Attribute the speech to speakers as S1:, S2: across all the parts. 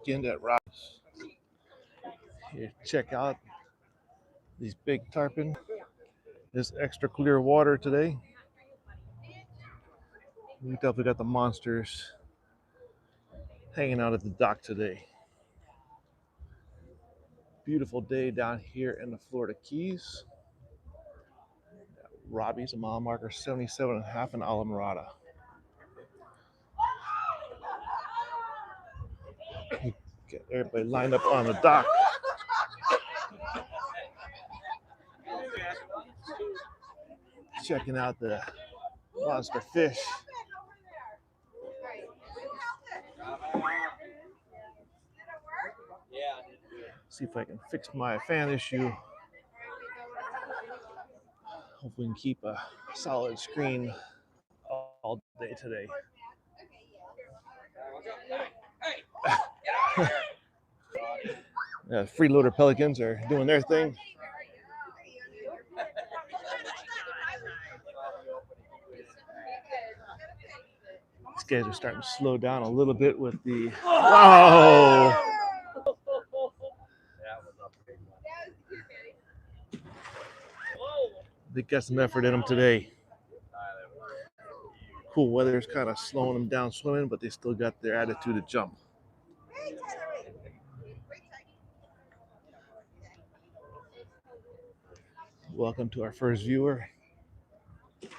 S1: weekend at Robbie's. Here, check out these big tarpon. This extra clear water today. We definitely got the monsters hanging out at the dock today. Beautiful day down here in the Florida Keys. Robbie's a mile marker 77.5 in Alamorada. Get everybody lined up on the dock. Checking out the monster fish. See if I can fix my fan issue. Hopefully we can keep a solid screen all day today. Freeloader pelicans are doing their thing. These guys are starting to slow down a little bit with the. Whoa! They got some effort in them today. Cool weather's kind of slowing them down swimming, but they still got their attitude to jump. Welcome to our first viewer.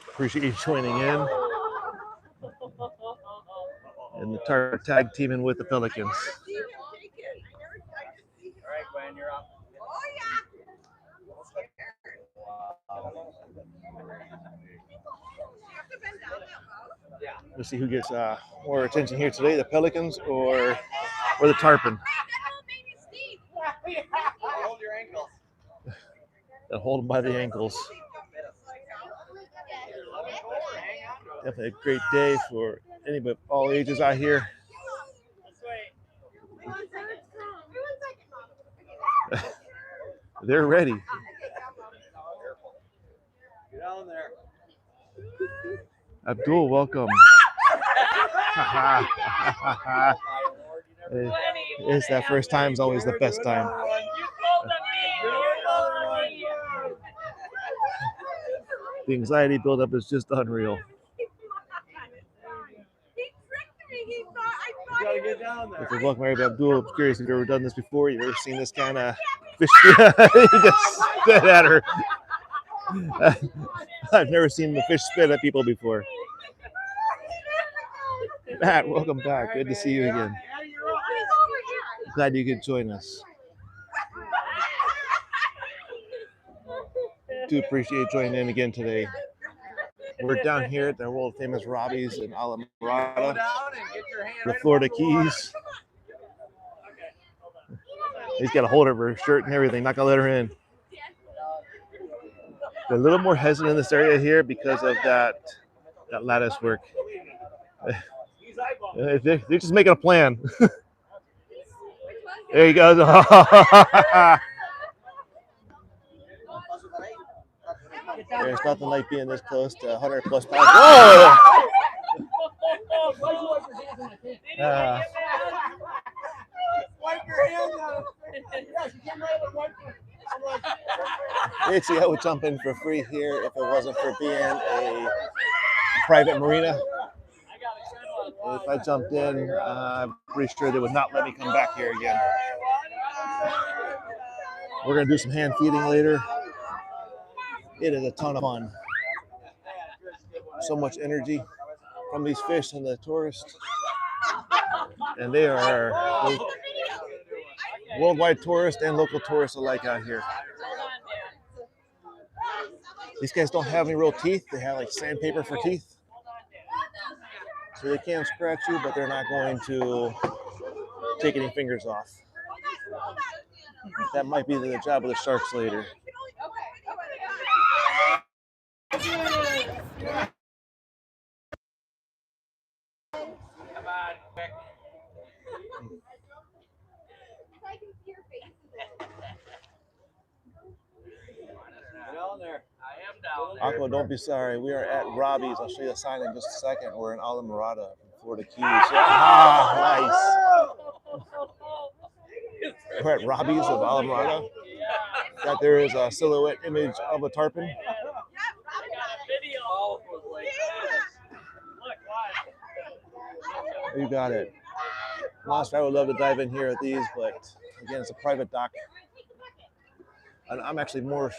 S1: Appreciate you joining in. And the Tarpon tag teaming with the Pelicans.
S2: All right, Gwen, you're up.
S1: Let's see who gets more attention here today, the Pelicans or the Tarpon.
S2: Hold your ankles.
S1: And hold them by the ankles. Definitely a great day for anybody, all ages out here. They're ready.
S2: Get down there.
S1: Abdul, welcome. It's that first time is always the best time. The anxiety buildup is just unreal. If you welcome everybody, Abdul, I'm curious if you've ever done this before. You've ever seen this kind of fish? He just spit at her. I've never seen the fish spit at people before. Matt, welcome back. Good to see you again. Glad you could join us. Do appreciate you joining in again today. We're down here at the world famous Robbie's in Alamorada, the Florida Keys. He's got a hold of her shirt and everything, not gonna let her in. They're a little more hesitant in this area here because of that lattice work. They're just making a plan. There he goes. There's nothing like being this close to 100 plus pounds. Whoa!
S2: Wipe your hands out.
S1: You'd see I would jump in for free here if it wasn't for being a private marina. If I jumped in, I'm pretty sure they would not let me come back here again. We're going to do some hand feeding later. It is a ton of fun. So much energy from these fish and the tourists. And they are worldwide tourists and local tourists alike out here. These guys don't have any real teeth. They have like sandpaper for teeth. So they can scratch you, but they're not going to take any fingers off. That might be the job of the sharks later. Aqua, don't be sorry. We are at Robbie's. I'll show you a sign in just a second. We're in Alamorada, Florida Keys. Ah, nice. We're at Robbie's of Alamrada. That there is a silhouette image of a tarpon. You got it. Honestly, I would love to dive in here at these, but again, it's a private dock. And I'm actually more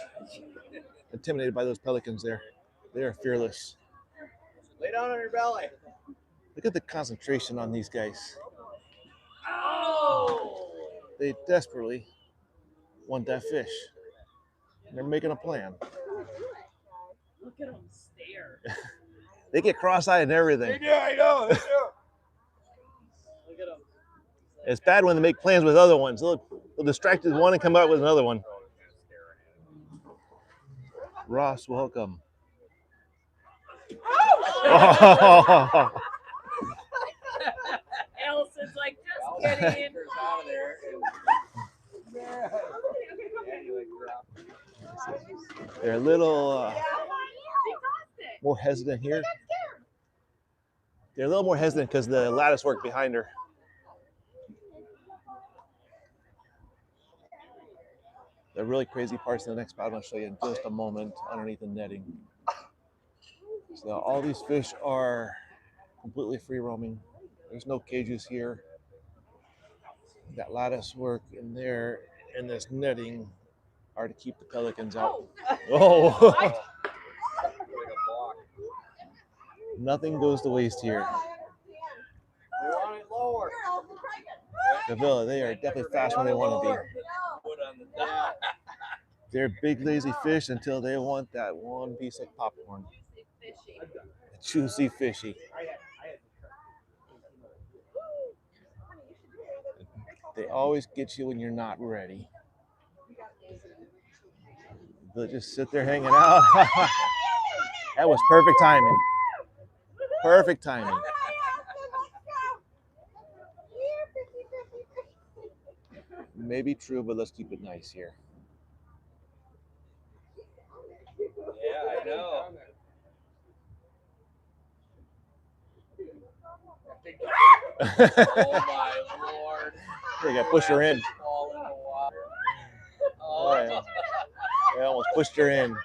S1: intimidated by those pelicans there. They are fearless.
S2: Lay down on your belly.
S1: Look at the concentration on these guys. They desperately want that fish. They're making a plan.
S3: Look at them stare.
S1: They get cross-eyed and everything.
S2: They do, I know. They do.
S3: Look at them.
S1: It's bad when they make plans with other ones. They'll distract one and come out with another one. Ross, welcome. Oh.
S3: Allison's like, just kidding.
S2: Out of there.
S1: They're a little more hesitant here. They're a little more hesitant because the lattice work behind her. The really crazy parts in the next spot I'm going to show you in just a moment underneath the netting. So all these fish are completely free roaming. There's no cages here. That lattice work in there and this netting are to keep the pelicans out. Oh! Nothing goes to waste here.
S2: They want it lower.
S1: Gavilla, they are definitely fast when they want to be. They're big lazy fish until they want that one piece of popcorn. Juicy fishy. They always get you when you're not ready. They'll just sit there hanging out. That was perfect timing. Perfect timing. Maybe true, but let's keep it nice here.
S2: Yeah, I know. Oh my lord.
S1: They got pushed her in.
S2: Fall in the water.
S1: Oh, yeah. They almost pushed her in.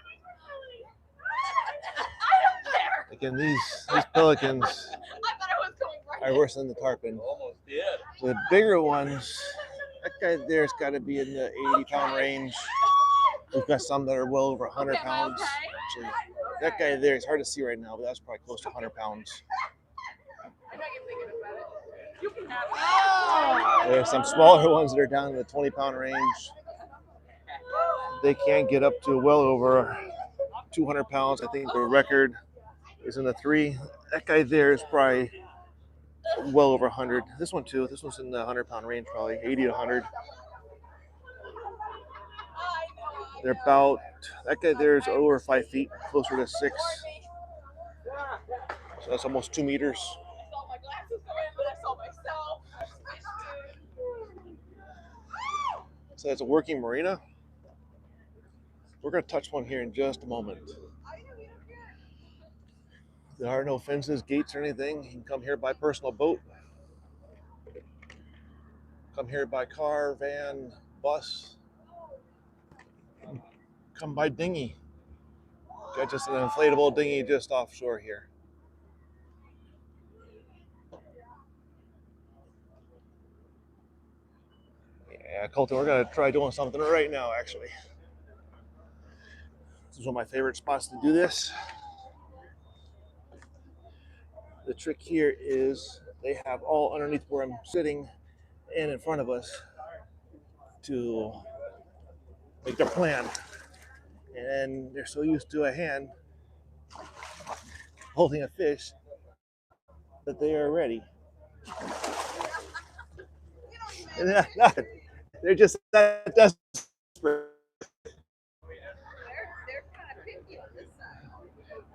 S1: Again, these pelicans are worse than the tarpon.
S2: Almost did.
S1: The bigger ones, that guy there's got to be in the 80-pound range. We've got some that are well over 100 pounds. Actually, that guy there is hard to see right now, but that's probably close to 100 pounds. There's some smaller ones that are down in the 20-pound range. They can get up to well over 200 pounds. I think the record is in the 3. That guy there is probably well over 100. This one too. This one's in the 100-pound range, probably 80 to 100. They're about, that guy there is over 5 feet, closer to 6. So that's almost 2 meters. So it's a working marina. We're going to touch one here in just a moment. There are no fences, gates, or anything. You can come here by personal boat. Come here by car, van, bus. Come by dinghy. Got just an inflatable dinghy just offshore here. Yeah, Colton, we're going to try doing something right now, actually. This is one of my favorite spots to do this. The trick here is they have all underneath where I'm sitting and in front of us to make their plan. And they're so used to a hand holding a fish that they are ready. And they're just that desperate.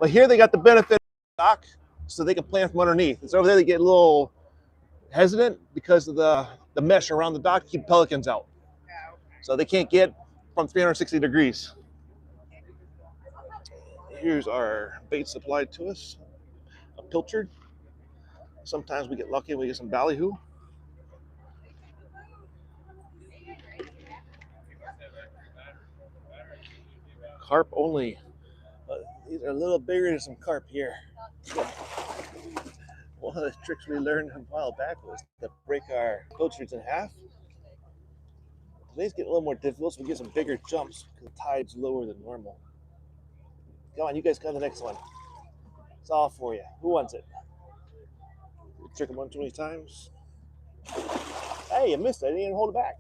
S1: But here they got the benefit of the dock, so they can plan from underneath. It's over there they get a little hesitant because of the mesh around the dock to keep pelicans out. So they can't get from 360 degrees. Here's our bait supplied to us, a pilchard. Sometimes we get lucky and we get some ballyhoo. carp only. These are a little bigger than some carp here. One of the tricks we learned a while back was to break our pilchards in half. Today's getting a little more difficult, so we get some bigger jumps because the tide's lower than normal. Come on, you guys got the next one. It's all for you. Who wants it? Trick them 120 times. Hey, you missed it. I didn't even hold it back.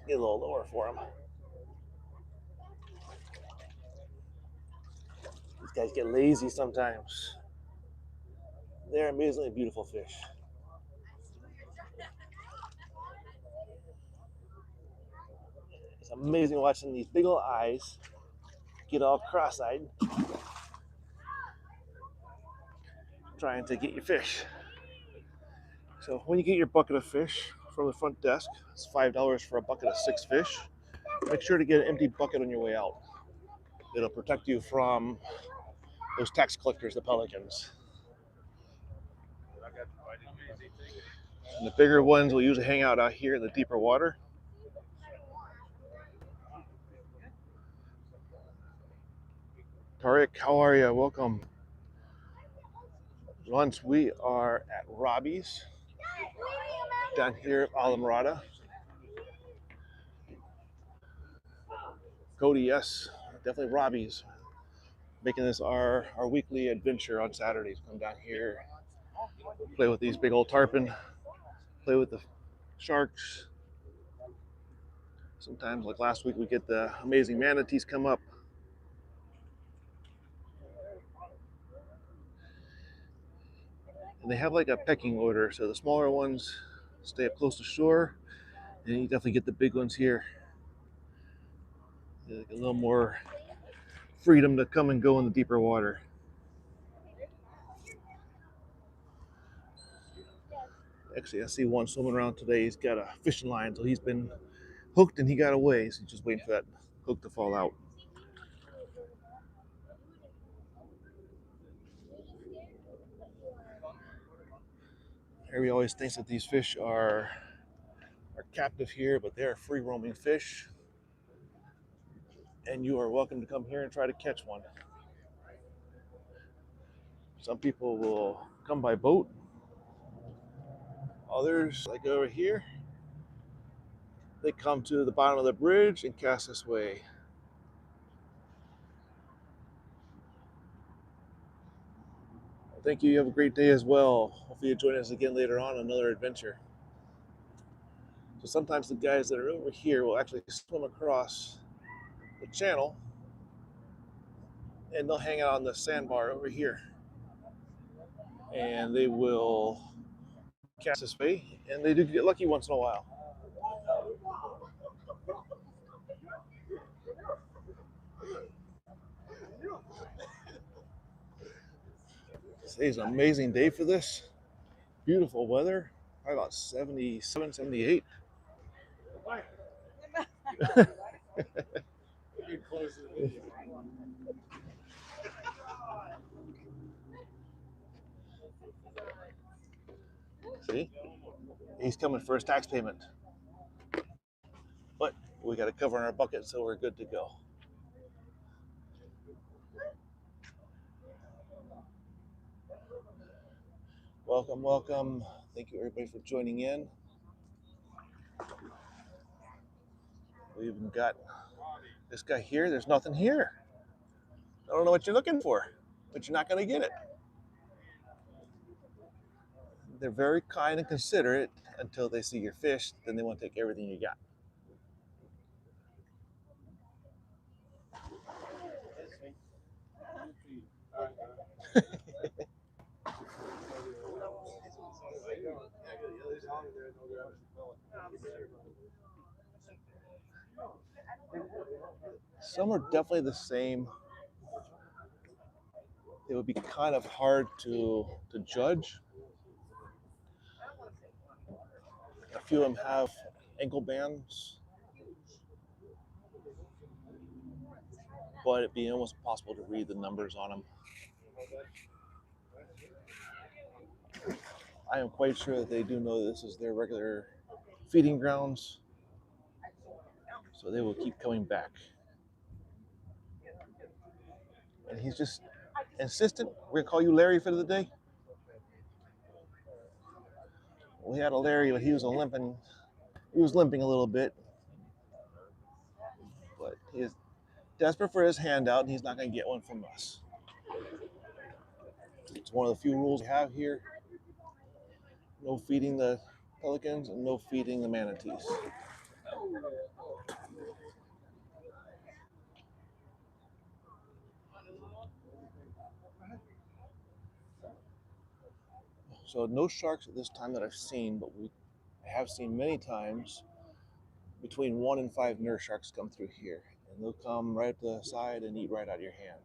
S1: Get a little lower for him. These guys get lazy sometimes. They're amazingly beautiful fish. It's amazing watching these big old eyes get all cross-eyed, trying to get your fish. So when you get your bucket of fish from the front desk, it's $5 for a bucket of 6 fish. Make sure to get an empty bucket on your way out. It'll protect you from those tax collectors, the pelicans. And the bigger ones will usually hang out here in the deeper water. Tariq, how are you? Welcome. Once we are at Robbie's down here at Islandflow. Cody, yes, definitely Robbie's. Making this our weekly adventure on Saturdays. Come down here, play with these big old tarpon, play with the sharks. Sometimes, like last week, we get the amazing manatees come up. And they have like a pecking order, so the smaller ones stay up close to shore, and you definitely get the big ones here. Like a little more freedom to come and go in the deeper water. Actually, I see one swimming around today. He's got a fishing line, so he's been hooked and he got away. So he's just waiting for that hook to fall out. Harry always thinks that these fish are captive here, but they're free roaming fish. And you are welcome to come here and try to catch one. Some people will come by boat. Others, like over here, they come to the bottom of the bridge and cast this way. Thank you. You have a great day as well. Hopefully you join us again later on another adventure. So sometimes the guys that are over here will actually swim across the channel and they'll hang out on the sandbar over here. And they will cast this way, and they do get lucky once in a while. Today's an amazing day for this. Beautiful weather, probably about 77, 78. See, he's coming for his tax payment. But we got to cover in our bucket, so we're good to go. Welcome, welcome. Thank you everybody for joining in. We even got this guy here. There's nothing here. I don't know what you're looking for, but you're not going to get it. They're very kind and considerate until they see your fish. Then they want to take everything you got. Some are definitely the same. It would be kind of hard to judge. A few of them have ankle bands, but it'd be almost impossible to read the numbers on them. I am quite sure that they do know this is their regular feeding grounds, so they will keep coming back. And he's just insistent. We're gonna call you Larry for the day. We had a Larry, but he was limping. He was limping a little bit, but he is desperate for his handout, and he's not gonna get one from us. It's one of the few rules we have here. No feeding the pelicans and no feeding the manatees. So no sharks at this time that I've seen, but we have seen many times between 1 and 5 nurse sharks come through here, and they'll come right up the side and eat right out of your hand.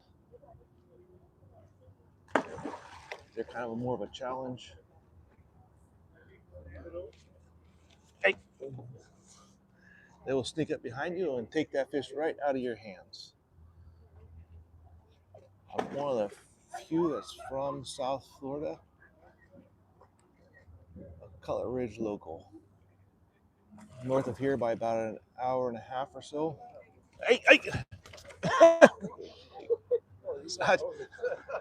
S1: They're kind of more of a challenge. Hey! They will sneak up behind you and take that fish right out of your hands. I'm one of the few that's from South Florida, a Cutler Ridge local. North of here by about an hour and a half or so. Hey!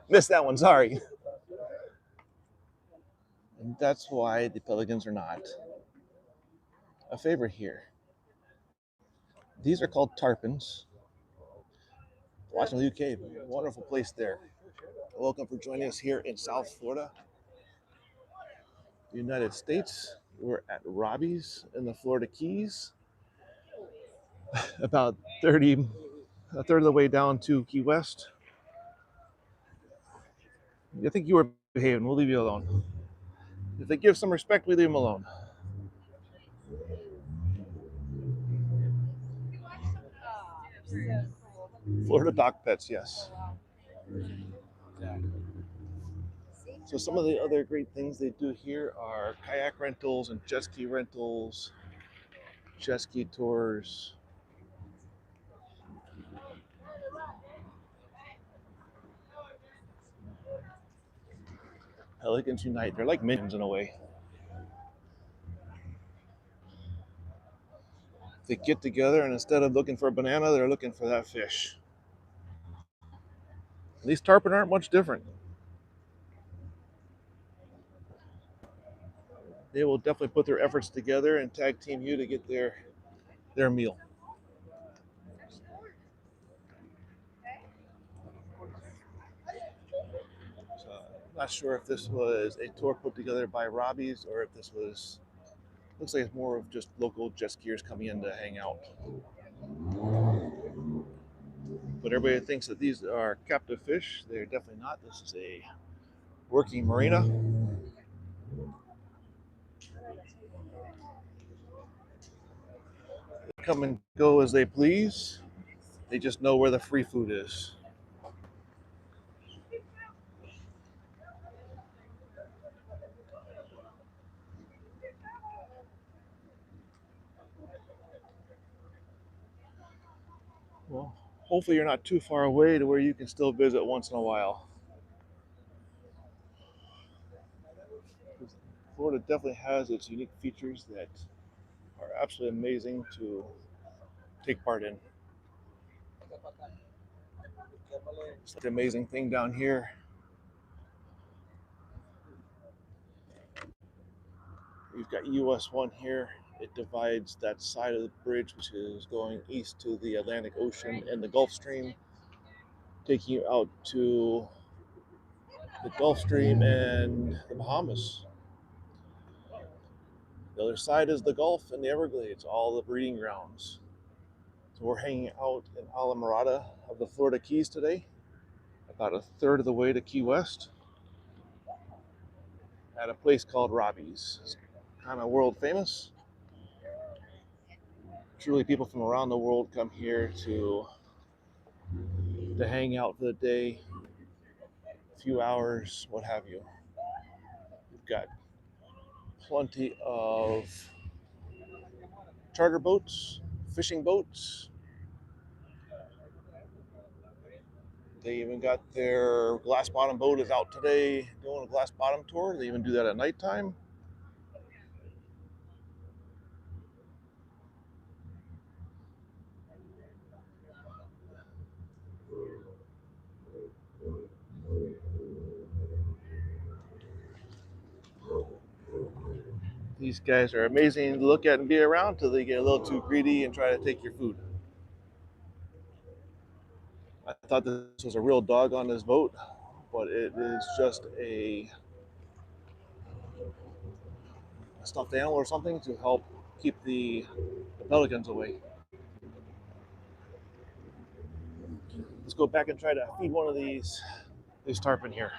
S1: Missed that one, sorry. And that's why the pelicans are not a favorite here. These are called tarpons. Washington, UK, wonderful place there. Welcome for joining us here in South Florida, United States. We're at Robbie's in the Florida Keys, about a third of the way down to Key West. I think you were behaving. We'll leave you alone. If they give some respect, we leave them alone. Florida dock pets, yes. So some of the other great things they do here are kayak rentals and jet ski rentals, jet ski tours. Pelicans unite. They're like minions in a way. They get together, and instead of looking for a banana, they're looking for that fish. These tarpon aren't much different. They will definitely put their efforts together and tag team you to get their meal. So I'm not sure if this was a tour put together by Robbie's or if this was, looks like it's more of just local jet skiers coming in to hang out. But everybody thinks that these are captive fish. They're definitely not. This is a working marina. They come and go as they please. They just know where the free food is. Well, hopefully you're not too far away to where you can still visit once in a while. Florida definitely has its unique features that are absolutely amazing to take part in. It's an amazing thing down here. We've got US 1 here. It divides that side of the bridge, which is going east to the Atlantic Ocean and the Gulf Stream, taking you out to the Gulf Stream and the Bahamas. The other side is the Gulf and the Everglades, all the breeding grounds. So we're hanging out in Alamorada of the Florida Keys today, about a third of the way to Key West, at a place called Robbie's. It's kind of world famous. Truly, people from around the world come here to hang out for the day, a few hours, what have you. We've got plenty of charter boats, fishing boats. They even got their glass bottom boat is out today doing a glass bottom tour. They even do that at nighttime. These guys are amazing to look at and be around till they get a little too greedy and try to take your food. I thought this was a real dog on this boat, but it is just a stuffed animal or something to help keep the pelicans away. Let's go back and try to feed one of these tarpon here.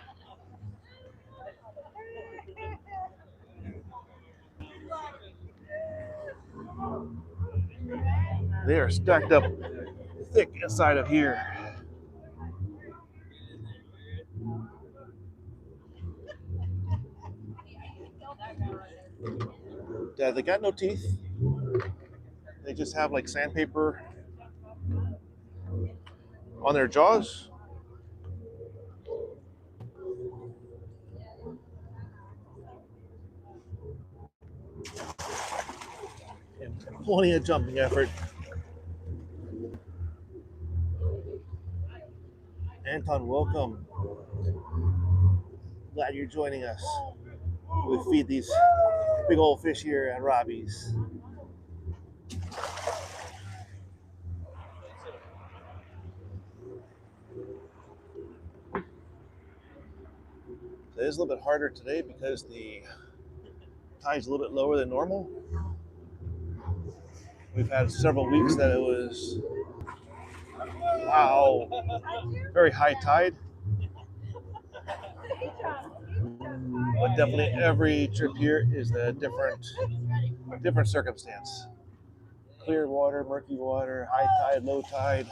S1: They are stacked up thick inside of here. Yeah, they got no teeth. They just have like sandpaper on their jaws. And plenty of jumping effort. Anton, welcome. Glad you're joining us. We feed these big old fish here at Robbie's. It is a little bit harder today because the tide's a little bit lower than normal. We've had several weeks that it was, wow, very high tide. But definitely every trip here is a different circumstance. Clear water, murky water, high tide, low tide.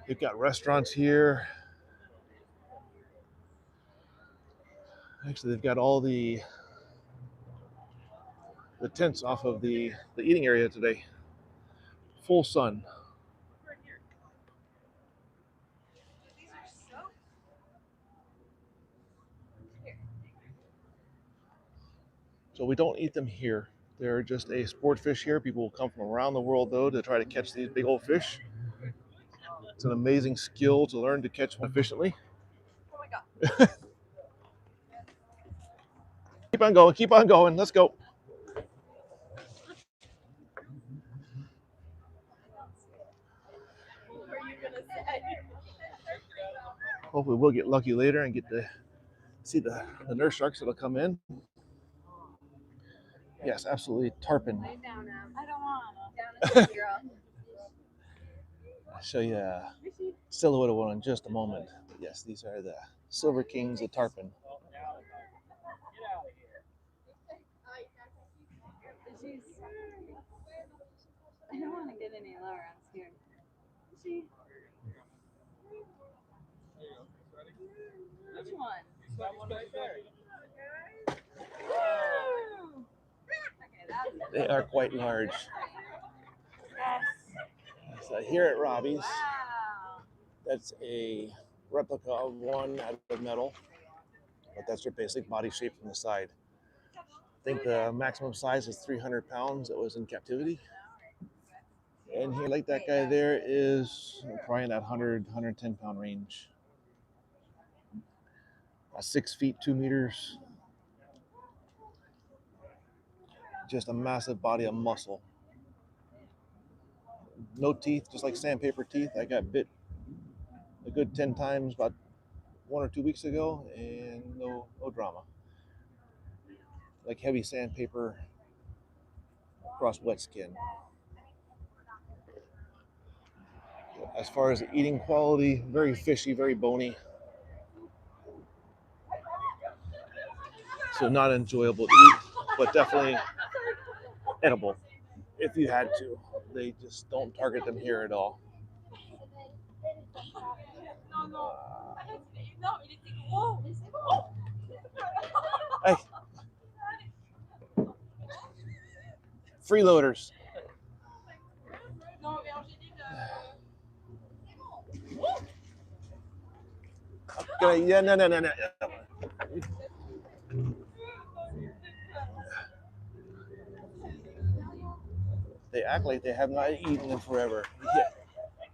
S1: They've got restaurants here. Actually, they've got all the tents off of the eating area today. Full sun. So we don't eat them here. They're just a sport fish here. People will come from around the world though to try to catch these big old fish. It's an amazing skill to learn to catch one efficiently.
S3: Oh my God.
S1: Keep on going. Let's go.
S3: What were you gonna say?
S1: Hopefully we'll get lucky later and get to see the nurse sharks that'll come in. Yes, absolutely. Tarpon.
S3: Lay down now. I don't want. Down at 0.
S1: I'll show you a silhouette of one in just a moment. But yes, these are the silver kings of tarpon.
S3: I don't want to get any lower. I'm scared. She. Which one? That one right there.
S1: They are quite large.
S3: Yes.
S1: So here at Robbie's,
S3: Wow.
S1: that's a replica of one out of metal, but that's their basic body shape from the side. I think the maximum size is 300 pounds. It was in captivity. And here, like that guy there, is probably in that 110 pound range. 6 feet, 2 meters. Just a massive body of muscle. No teeth, just like sandpaper teeth. I got bit a good 10 times about 1 or 2 weeks ago, and no drama. Like heavy sandpaper across wet skin. As far as the eating quality, very fishy, very bony. So not enjoyable to eat, but definitely edible if you had to. They just don't target them here at all. Hey, freeloaders. Okay, yeah, no. They act like they have not eaten in forever. Yeah,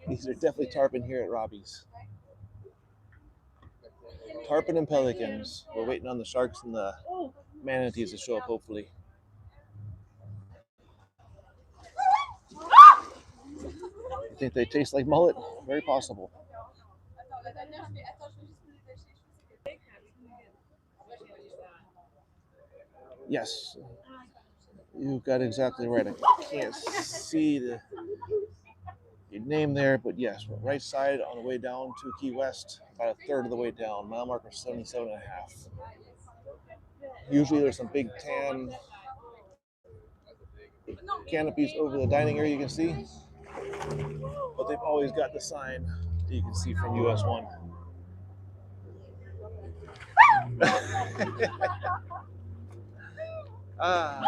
S1: these are definitely tarpon here at Robbie's. Tarpon and pelicans. We're waiting on the sharks and the manatees to show up, hopefully. You think they taste like mullet? Very possible. Yes, you got exactly right. I can't see your name there, but yes, right side on the way down to Key West, about a third of the way down. Mile marker 77.5. Usually there's some big tan canopies over the dining area you can see, but they've always got the sign that you can see from US 1. Ah,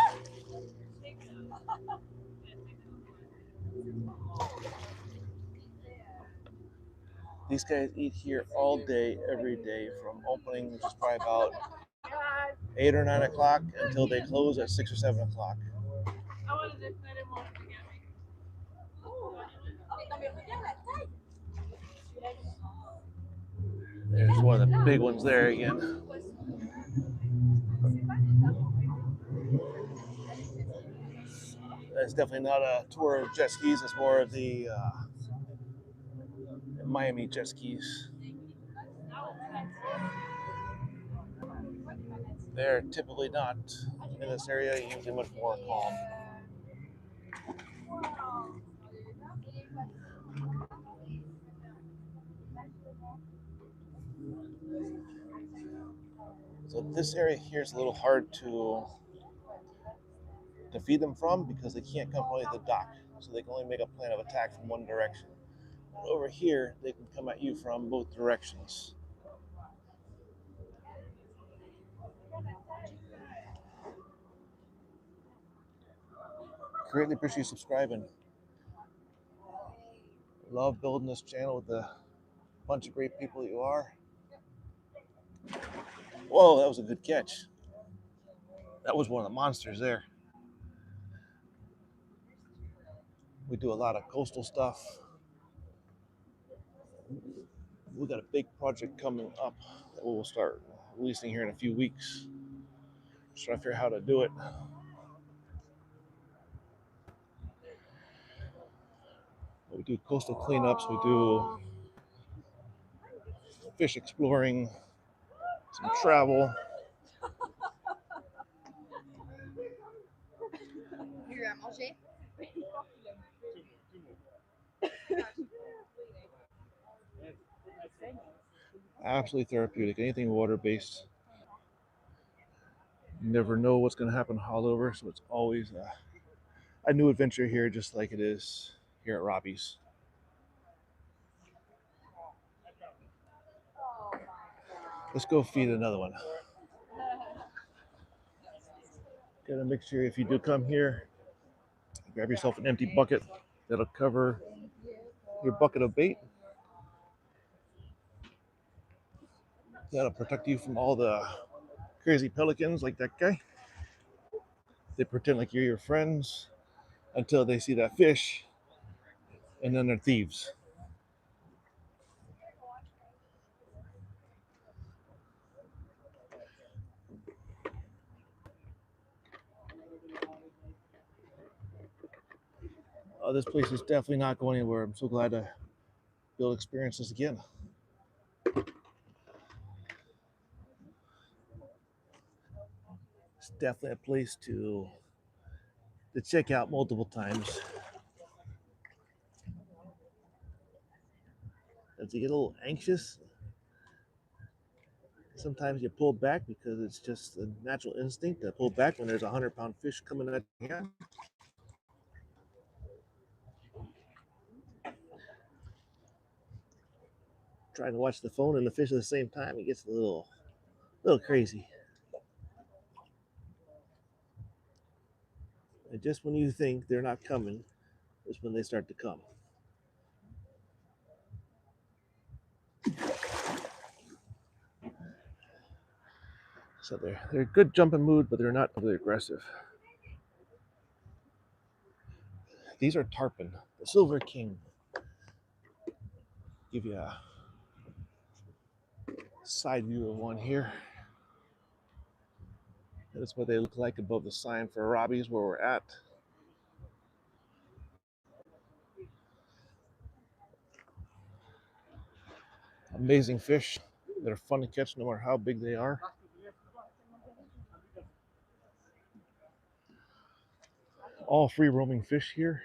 S1: these guys eat here all day, every day, from opening, which is probably about 8 or 9 o'clock, until they close at 6 or 7 o'clock. There's one of the big ones there again. That's definitely not a tour of jet skis. It's more of the Miami jet skis. They're typically not in this area, usually much more calm. So this area here is a little hard to feed them from because they can't come from the dock. So they can only make a plan of attack from one direction. Over here, they can come at you from both directions. Greatly appreciate you subscribing. Love building this channel with the bunch of great people you are. Whoa, that was a good catch. That was one of the monsters there. We do a lot of coastal stuff. We got a big project coming up that we'll start releasing here in a few weeks. Just trying to figure out how to do it. We do coastal cleanups. We do fish exploring, some travel. Absolutely therapeutic. Anything water-based. You never know what's going to happen all over, so it's always a new adventure here, just like it is here at Robbie's. Let's go feed another one. Gotta make sure if you do come here, grab yourself an empty bucket that'll cover your bucket of bait. That'll protect you from all the crazy pelicans like that guy. They pretend like you're your friends until they see that fish, and then they're thieves. This place is definitely not going anywhere. I'm so glad to be able to experience this again. It's definitely a place to check out multiple times. As you get a little anxious, sometimes you pull back because it's just a natural instinct to pull back when there's a 100-pound fish coming at your hand. Trying to watch the phone and the fish at the same time, it gets a little crazy. And just when you think they're not coming, is when they start to come. So they're a good jumping mood, but they're not overly aggressive. These are tarpon, the silver king. Give you a Side view of one here. That's what they look like above the sign for Robbie's where we're at. Amazing fish that are fun to catch no matter how big they are. All free roaming fish here.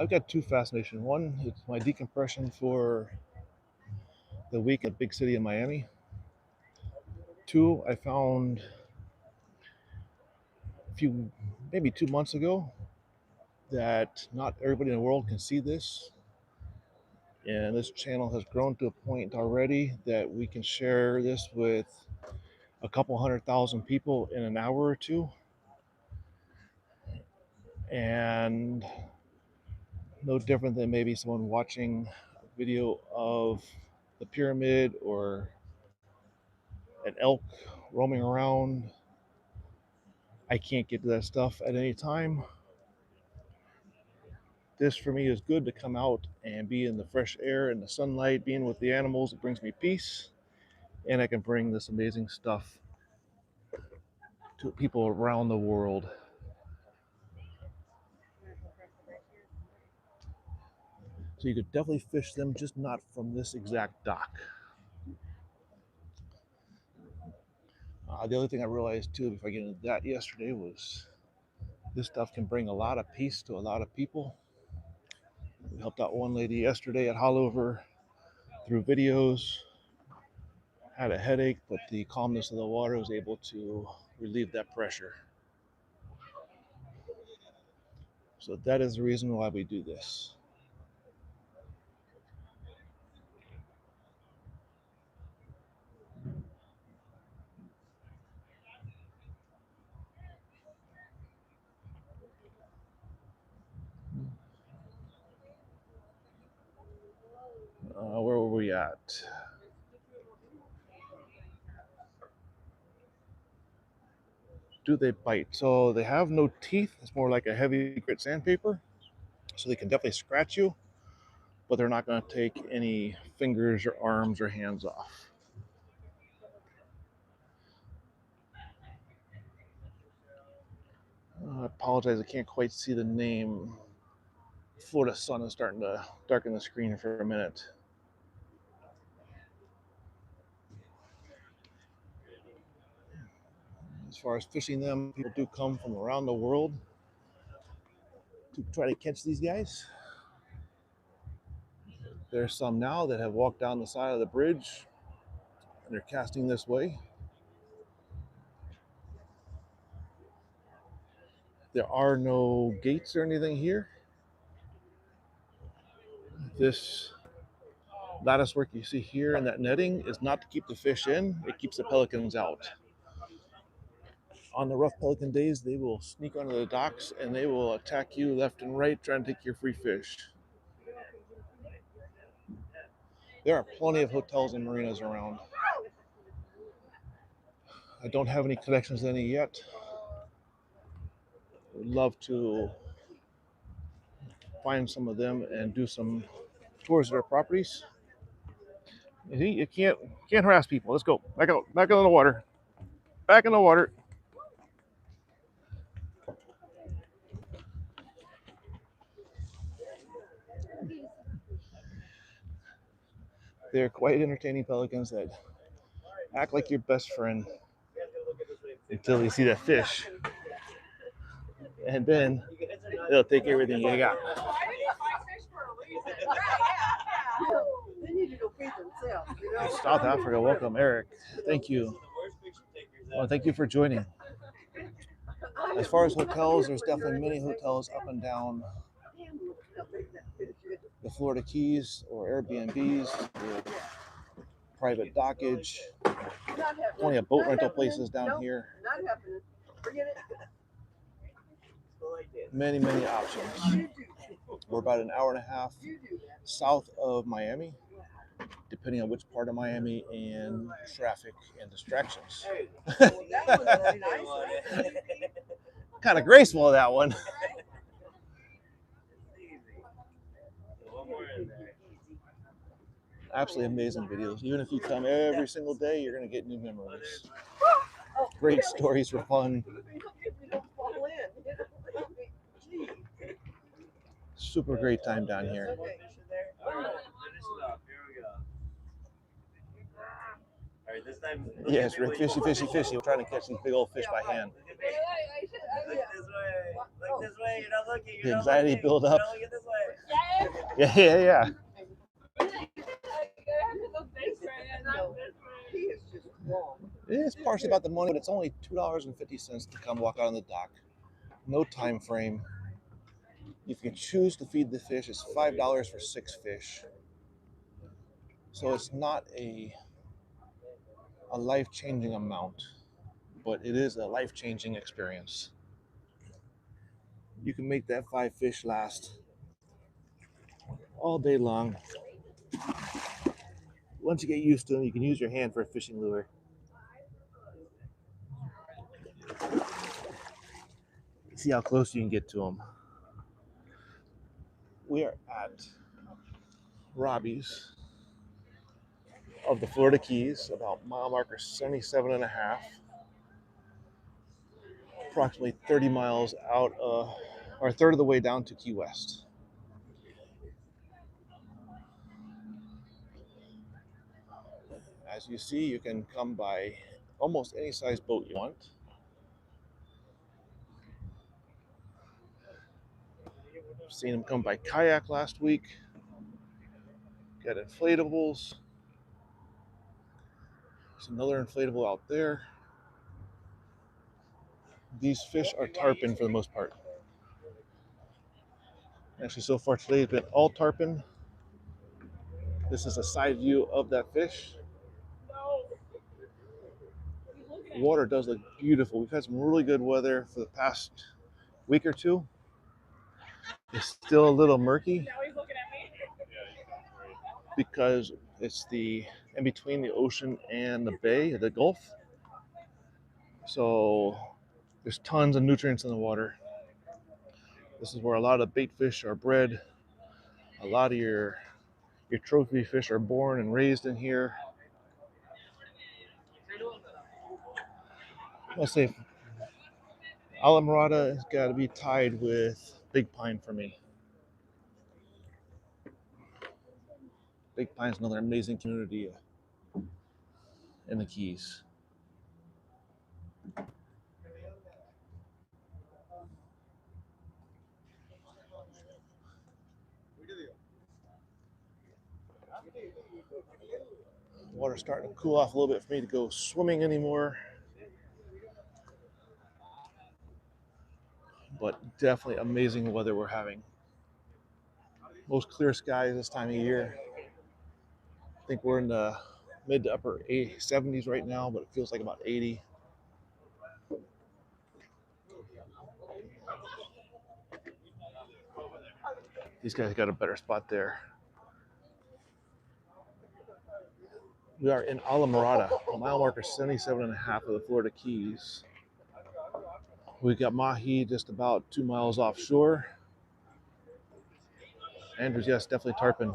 S1: I've got two fascinations. One, it's my decompression for the week at big city of Miami. Two, I found maybe 2 months ago, that not everybody in the world can see this. And this channel has grown to a point already that we can share this with a couple 100,000 people in an hour or two. And no different than maybe someone watching a video of the pyramid or an elk roaming around. I can't get to that stuff at any time. This for me is good to come out and be in the fresh air and the sunlight, being with the animals. It brings me peace, and I can bring this amazing stuff to people around the world. So you could definitely fish them, just not from this exact dock. The other thing I realized too, before I get into that yesterday, was this stuff can bring a lot of peace to a lot of people. We helped out one lady yesterday at Hollover through videos. Had a headache, but the calmness of the water was able to relieve that pressure. So that is the reason why we do this. Where were we at? Do they bite? So they have no teeth. It's more like a heavy grit sandpaper. So they can definitely scratch you, but they're not going to take any fingers or arms or hands off. I apologize, I can't quite see the name. Florida sun is starting to darken the screen for a minute. As far as fishing them, people do come from around the world to try to catch these guys. There's some now that have walked down the side of the bridge and they're casting this way. There are no gates or anything here. This lattice work you see here and that netting is not to keep the fish in, it keeps the pelicans out. On the rough pelican days, they will sneak onto the docks and they will attack you left and right, trying to take your free fish. There are plenty of hotels and marinas around. I don't have any connections to any yet. Would love to find some of them and do some tours of their properties. You can't harass people. Let's go. Back out in the water. Back in the water. They're quite entertaining pelicans that act like your best friend until you see that fish. And then they'll take everything you got. South Africa, welcome, Eric. Thank you. Well, thank you for joining. As far as hotels, there's definitely many hotels up and down the Florida Keys or Airbnbs with private dockage. Plenty of boat rental places down here. Many options. We're about an hour and a half south of Miami, depending on which part of Miami and traffic and distractions. kind of graceful, that one. Absolutely amazing videos. Even if you come every single day, you're going to get new memories. Great stories for fun. Super great time down here. Yes, Rick, fishy, fishy, fishy. We're trying to catch these big old fish by hand.
S2: Look this way, you're not looking.
S1: The anxiety build up. Yeah, yeah, yeah. It is partially about the money, but it's only $2.50 to come walk out on the dock. No time frame. If you choose to feed the fish, it's $5 for 6 fish. So it's not a life-changing amount, but it is a life-changing experience. You can make that 5 fish last all day long. Once you get used to them, you can use your hand for a fishing lure. See how close you can get to them. We are at Robbie's of the Florida Keys, about mile marker 77.5, approximately 30 miles out, or a third of the way down to Key West. As you see, you can come by almost any size boat you want. I've seen them come by kayak last week. Got inflatables. There's another inflatable out there. These fish are tarpon for the most part. Actually, so far today it's been all tarpon. This is a side view of that fish. The water does look beautiful. We've had some really good weather for the past week or two. It's still a little murky because it's in between the ocean and the bay, the Gulf. So there's tons of nutrients in the water. This is where a lot of bait fish are bred. A lot of your trophy fish are born and raised in here. I'll say Islamorada has got to be tied with Big Pine for me. Big Pine's another amazing community in the Keys. Water's starting to cool off a little bit for me to go swimming anymore. But definitely amazing weather we're having. Most clear skies this time of year. I think we're in the mid to upper 70s right now, but it feels like about 80. These guys got a better spot there. We are in Islamorada, mile marker 77.5 of the Florida Keys. We got mahi just about 2 miles offshore. Andrews, yes, definitely tarpon.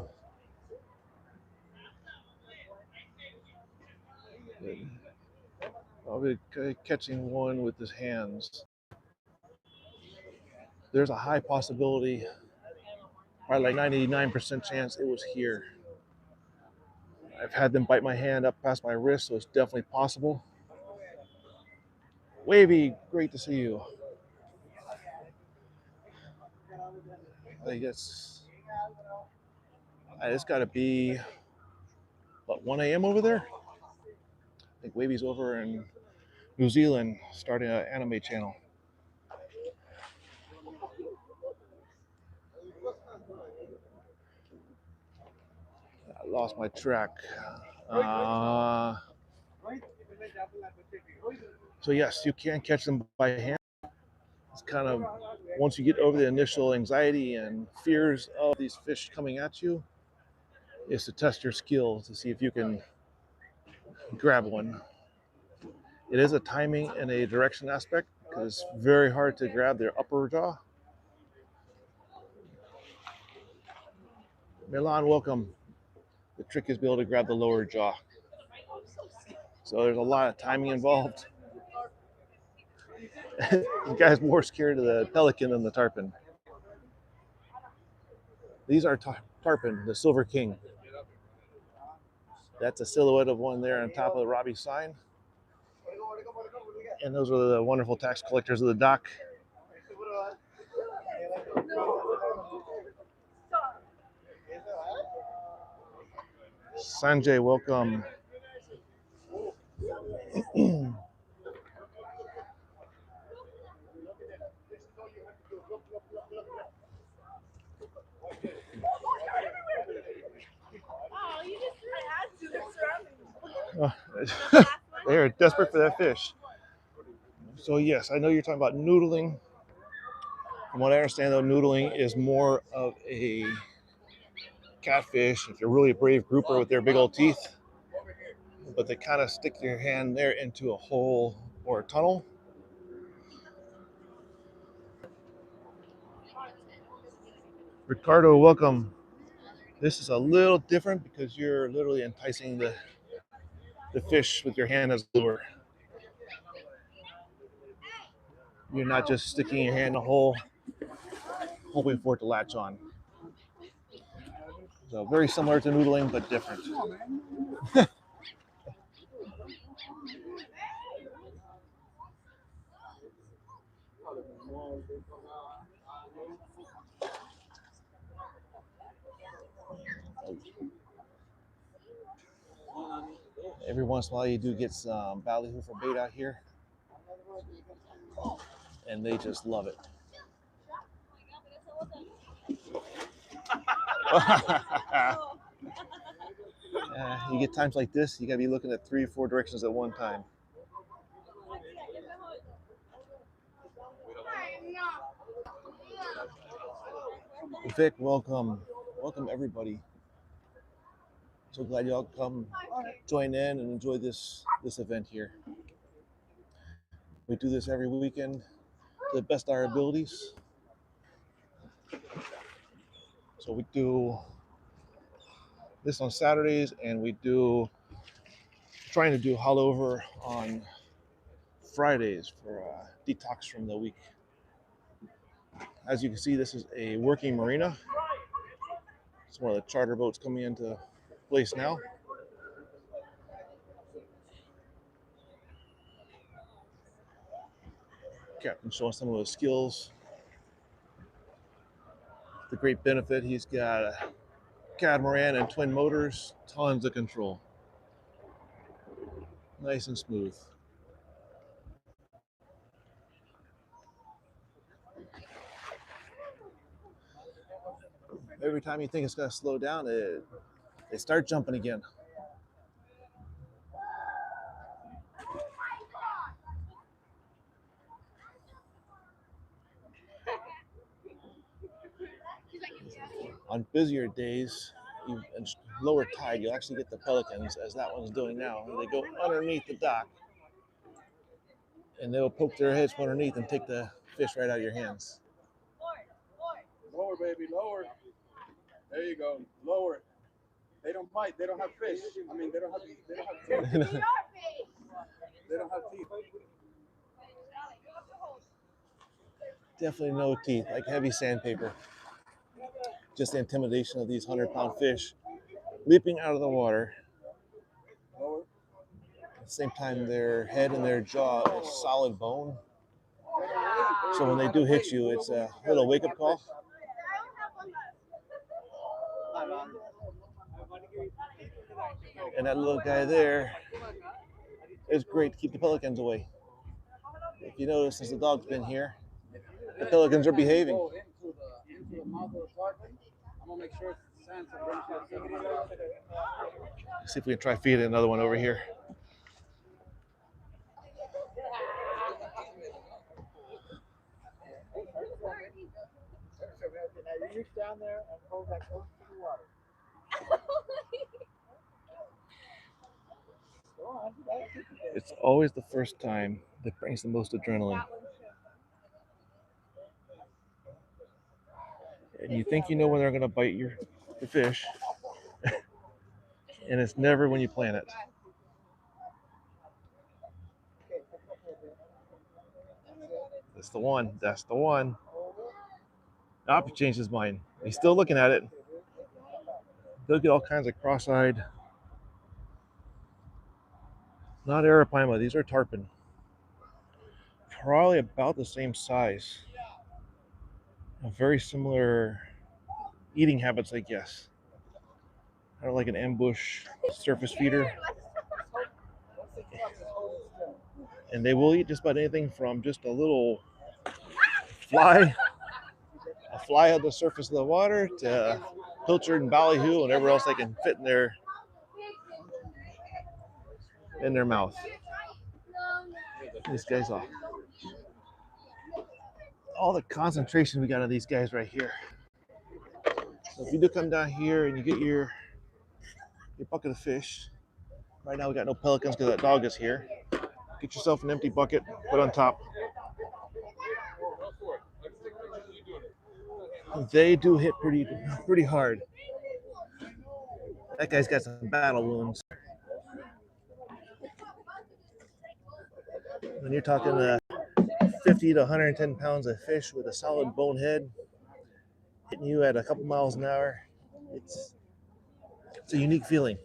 S1: I'll be catching one with his hands. There's a high possibility, probably like 99% chance it was here. I've had them bite my hand up past my wrist, so it's definitely possible. Wavy, great to see you. I guess it's got to be, what, 1 a.m. over there? I think Wavy's over in New Zealand starting an anime channel. I lost my track. So yes, you can catch them by hand. It's kind of, once you get over the initial anxiety and fears of these fish coming at you, is to test your skills to see if you can grab one. It is a timing and a direction aspect because it's very hard to grab their upper jaw. Milan, welcome. The trick is be able to grab the lower jaw. So there's a lot of timing involved. You guys more scared of the pelican than the tarpon. These are tarpon, the Silver King. That's a silhouette of one there on top of the Robbie sign. And those are the wonderful tax collectors of the dock. Sanjay, welcome. They're desperate for that fish. So yes, I know you're talking about noodling. From what I understand, though, noodling is more of a catfish. If you're really a brave grouper with their big old teeth, but they kind of stick your hand there into a hole or a tunnel. Ricardo, welcome. This is a little different because you're literally enticing the fish with your hand as a lure. You're not just sticking your hand in a hole, hoping for it to latch on. So very similar to noodling, but different. Every once in a while you do get some ballyhoo for bait out here, and they just love it. You get times like this, you gotta be looking at 3 or 4 directions at one time. Vic, welcome. Welcome everybody. So glad y'all come join in and enjoy this event here. We do this every weekend to the best of our abilities. So we do this on Saturdays, and we do trying to do hollover on Fridays for detox from the week. As you can see, this is a working marina. It's one of the charter boats coming into place now. Captain showing some of his skills. The great benefit, he's got a catamaran and twin motors, tons of control. Nice and smooth. Every time you think it's going to slow down, they start jumping again. On busier days, and lower tide, you'll actually get the pelicans, as that one's doing now. They go underneath the dock, and they'll poke their heads from underneath and take the fish right out of your hands.
S4: Lower, baby, lower. There you go, lower. They don't bite. They don't have fish. I mean, they don't have teeth. They don't have teeth.
S1: Definitely no teeth, like heavy sandpaper. Just the intimidation of these 100-pound fish leaping out of the water.
S4: Lower.
S1: At the same time, their head and their jaw is solid bone. So when they do hit you, it's a little wake-up call. And that little guy there is great to keep the pelicans away. If you notice, since the dog's been here, the pelicans are behaving.
S4: Into the mouth of the tarpon. I'm gonna make sure it's sand so
S1: See if we can try feeding another one over here.
S4: You reach down there and hold that close to the water.
S1: It's always the first time that brings the most adrenaline. And you think you know when they're going to bite the fish, and it's never when you plan it. That's the one. That's the one. Robbie changed his mind. He's still looking at it. They'll get all kinds of cross-eyed. Not arapaima. These are tarpon. Probably about the same size. Very similar eating habits, I guess. Kind of like an ambush surface feeder. And they will eat just about anything from just a little fly, a fly on the surface of the water, to pilchard and ballyhoo and whatever else they can fit in their mouth. These guys off. All the concentration we got on these guys right here. So if you do come down here and you get your bucket of fish, right now we got no pelicans because that dog is here. Get yourself an empty bucket, put on top. They do hit pretty hard. That guy's got some battle wounds. When you're talking 50 to 110 pounds of fish with a solid bone head hitting you at a couple miles an hour, it's a unique feeling.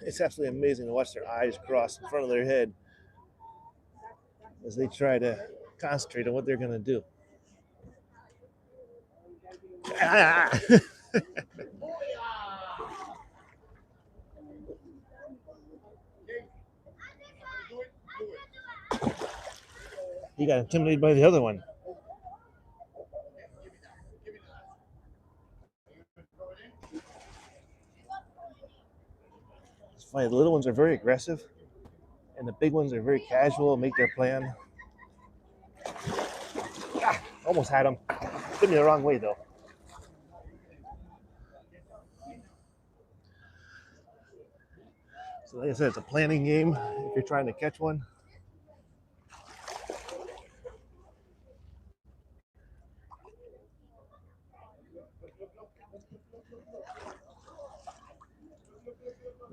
S1: It's absolutely amazing to watch their eyes cross in front of their head as they try to concentrate on what they're going to do. He got intimidated by the other one. It's funny, the little ones are very aggressive, and the big ones are very casual, make their plan. Almost had him. Took me the wrong way, though. So like I said, it's a planning game if you're trying to catch one.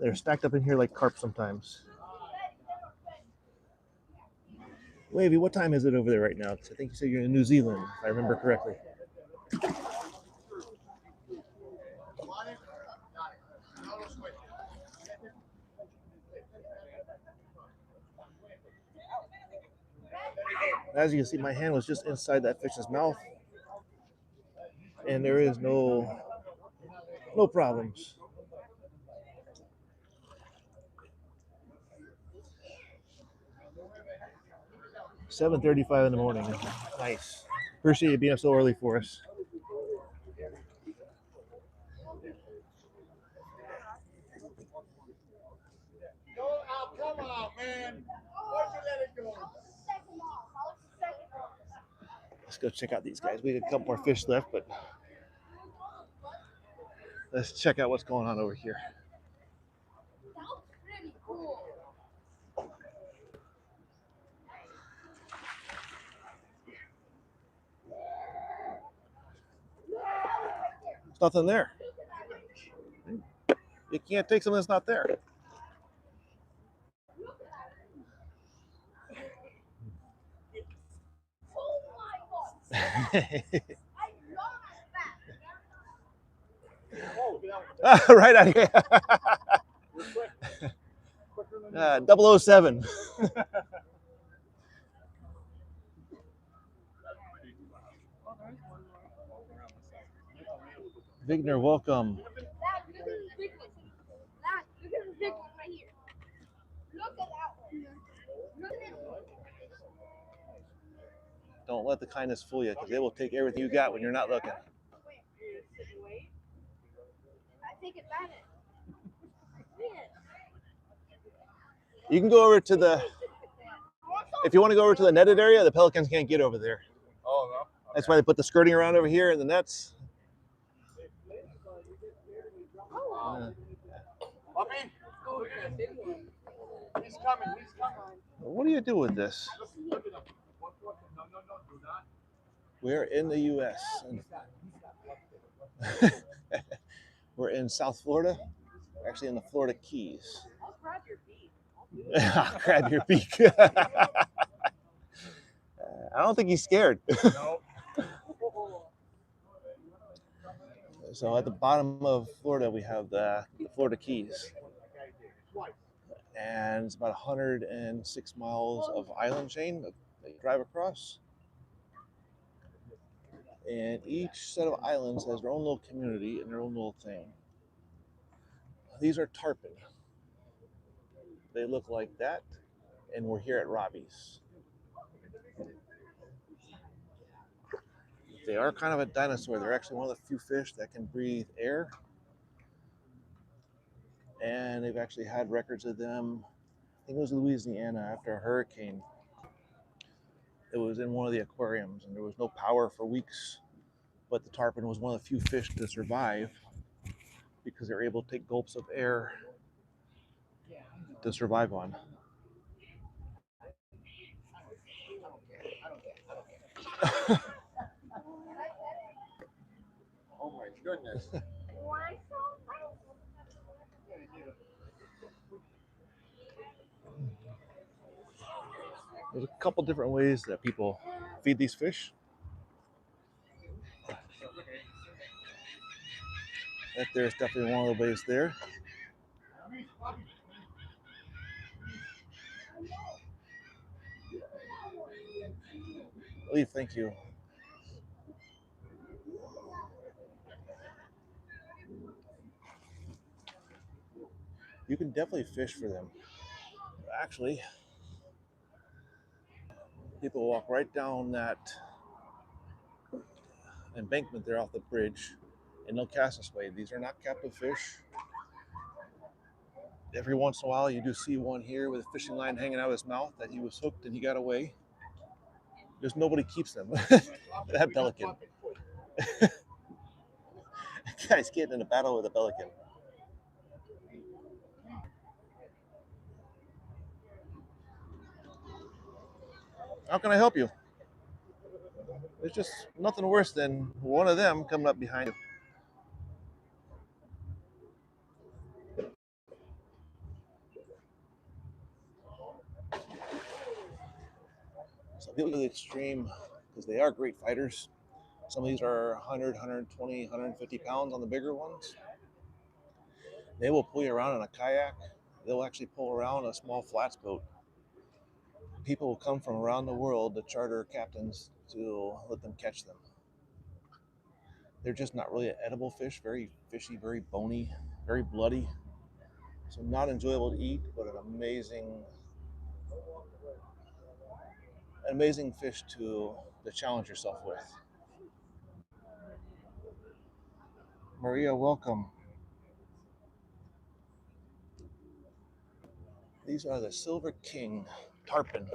S1: They're stacked up in here like carp sometimes. Wavy, what time is it over there right now? I think you said you're in New Zealand, if I remember correctly. As you can see, my hand was just inside that fish's mouth, and there is no problems. $7:35 in the morning. Nice. Appreciate you being up so early for us.
S4: Come on, man. Why'd you let it go?
S1: Let's go check out these guys. We got a couple more fish left, but let's check out what's going on over here.
S3: Pretty cool.
S1: There's nothing there. You can't take something that's not there. Right out here. 007. Vigner, welcome. Don't let the kindness fool you, because they will take everything you got when you're not looking. You can go over to if you want to go over to the netted area, the pelicans can't get over there.
S4: Oh, no? Okay.
S1: That's why they put the skirting around over here and the nets.
S4: Puppy? He's coming.
S1: What do you do with this?
S4: Look at him.
S1: We're in the U.S. We're in South Florida, actually in the Florida Keys.
S2: I'll grab your beak.
S1: I'll grab your beak. I don't think he's scared.
S4: No.
S1: So at the bottom of Florida, we have the Florida Keys. And it's about 106 miles of island chain that you drive across. And each set of islands has their own little community and their own little thing. These are tarpon. They look like that, and we're here at Robbie's. They are kind of a dinosaur. They're actually one of the few fish that can breathe air. And they've actually had records of them. I think it was Louisiana after a hurricane. It was in one of the aquariums, and there was no power for weeks. But the tarpon was one of the few fish to survive because they were able to take gulps of air to survive on.
S4: Oh my goodness.
S1: There's a couple different ways that people feed these fish. That there's definitely one of the ways there. Lee, thank you. You can definitely fish for them. Actually, people walk right down that embankment there off the bridge, and they'll cast this way. These are not captive fish. Every once in a while, you do see one here with a fishing line hanging out of his mouth that he was hooked and he got away. There's nobody keeps them. That pelican. Guy's getting in a battle with a pelican. How can I help you? There's just nothing worse than one of them coming up behind you. Some people do the extreme because they are great fighters. Some of these are 100, 120, 150 pounds on the bigger ones. They will pull you around in a kayak. They'll actually pull around a small flats boat. People will come from around the world to charter captains to let them catch them. They're just not really an edible fish, very fishy, very bony, very bloody. So not enjoyable to eat, but an amazing fish to challenge yourself with. Maria, welcome. These are the Silver King tarpon.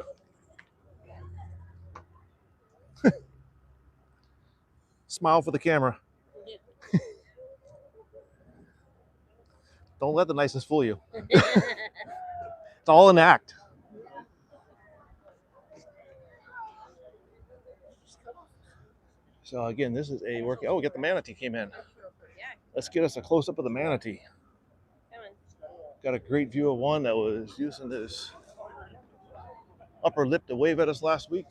S1: Smile for the camera. Don't let the niceness fool you. It's all an act. So again, this is a working. Oh, we got the manatee came in. Let's get us a close up of the manatee. Got a great view of one that was using his upper lip to wave at us last week.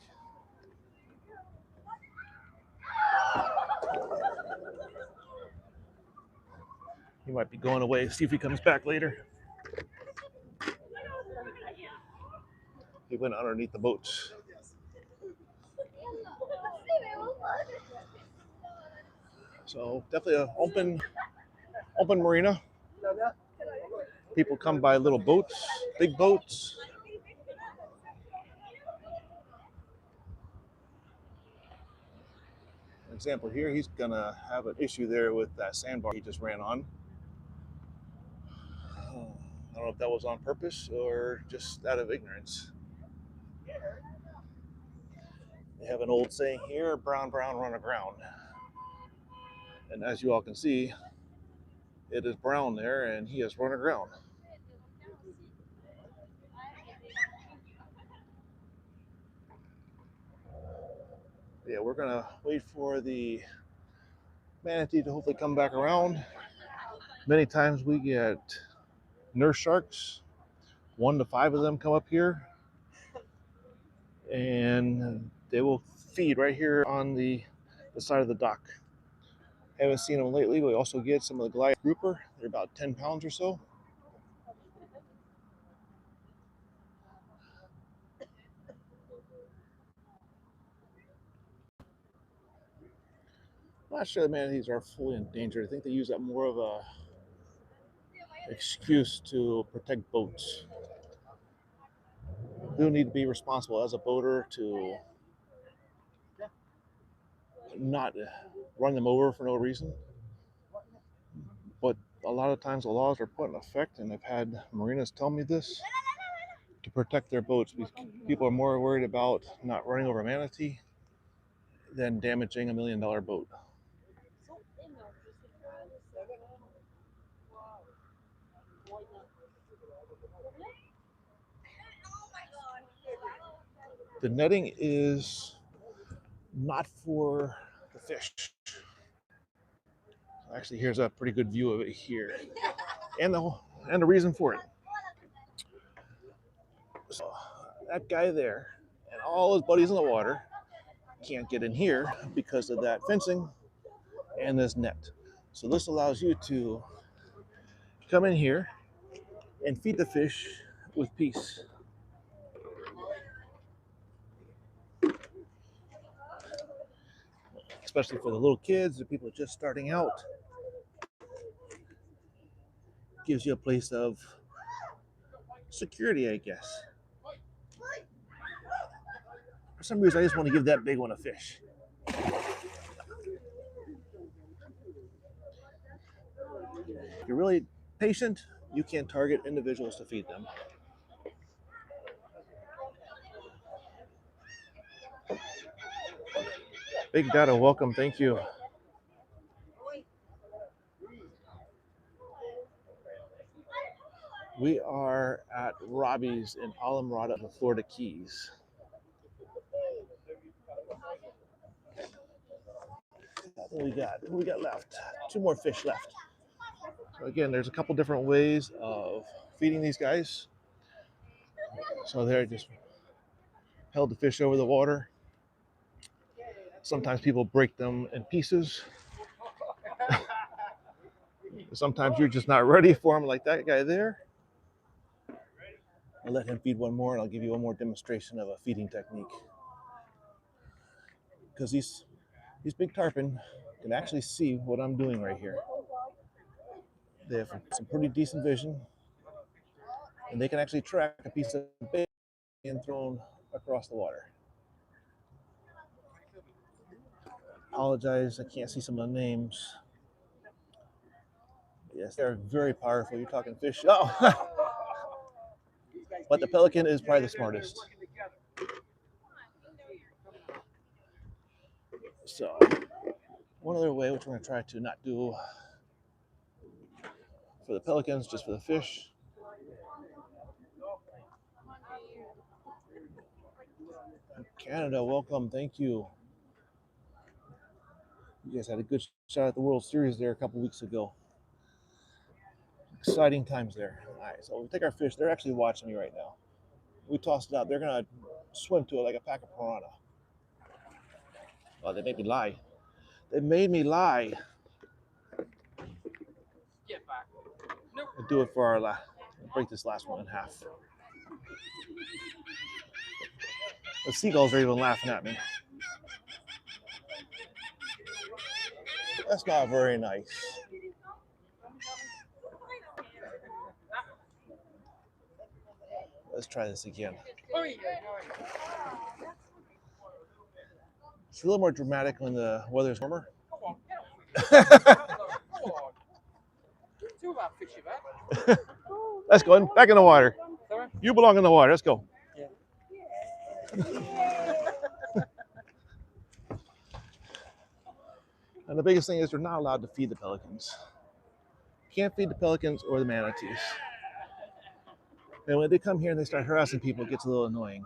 S1: He might be going away. See if he comes back later. He went underneath the boats. So definitely an open marina. People come by little boats, big boats. For example, here he's gonna have an issue there with that sandbar he just ran on. I don't know if that was on purpose or just out of ignorance. They have an old saying here, brown, run aground. And as you all can see, it is brown there and he has run aground. Yeah, we're gonna wait for the manatee to hopefully come back around. Many times we get nurse sharks. 1 to 5 of them come up here, and they will feed right here on the side of the dock. Haven't seen them lately, but we also get some of the Goliath grouper. They're about 10 pounds or so. I'm not sure the manatees are fully endangered. I think they use that more of a excuse to protect boats. You do need to be responsible as a boater to not run them over for no reason. But a lot of times the laws are put in effect, and I've had marinas tell me this, to protect their boats. People are more worried about not running over a manatee than damaging $1 million boat. The netting is not for the fish. Actually, here's a pretty good view of it here, and the reason for it. So that guy there and all his buddies in the water can't get in here because of that fencing and this net. So this allows you to come in here and feed the fish with peace. Especially for the little kids or people just starting out. Gives you a place of security, I guess. For some reason, I just want to give that big one a fish. If you're really patient, you can target individuals to feed them. Big Data, welcome, thank you. We are at Robbie's in Alamrada, the Florida Keys. What we got left? 2 more fish left. So again, there's a couple different ways of feeding these guys. So they're just held the fish over the water. Sometimes people break them in pieces. Sometimes you're just not ready for them, like that guy there. I'll let him feed one more, and I'll give you one more demonstration of a feeding technique. Because these big tarpon can actually see what I'm doing right here. They have some pretty decent vision, and they can actually track a piece of bait being thrown across the water. Apologize, I can't see some of the names. Yes, they're very powerful. You're talking fish. Oh, but the pelican is probably the smartest. So, one other way, which we're going to try to not do for the pelicans, just for the fish. Canada, welcome. Thank you. You guys had a good shot at the World Series there a couple weeks ago. Exciting times there. All right, so we take our fish. They're actually watching me right now. We tossed it out. They're going to swim to it like a pack of piranha. Oh, they made me lie. They made me lie.
S5: Get back. Nope.
S1: We'll do it for our last. Break this last one in half. The seagulls are even laughing at me. That's not very nice. Let's try this again. It's a little more dramatic when the weather's warmer. Let's go back in the water. You belong in the water. Let's go. And the biggest thing is you're not allowed to feed the pelicans. You can't feed the pelicans or the manatees. And when they come here and they start harassing people, it gets a little annoying.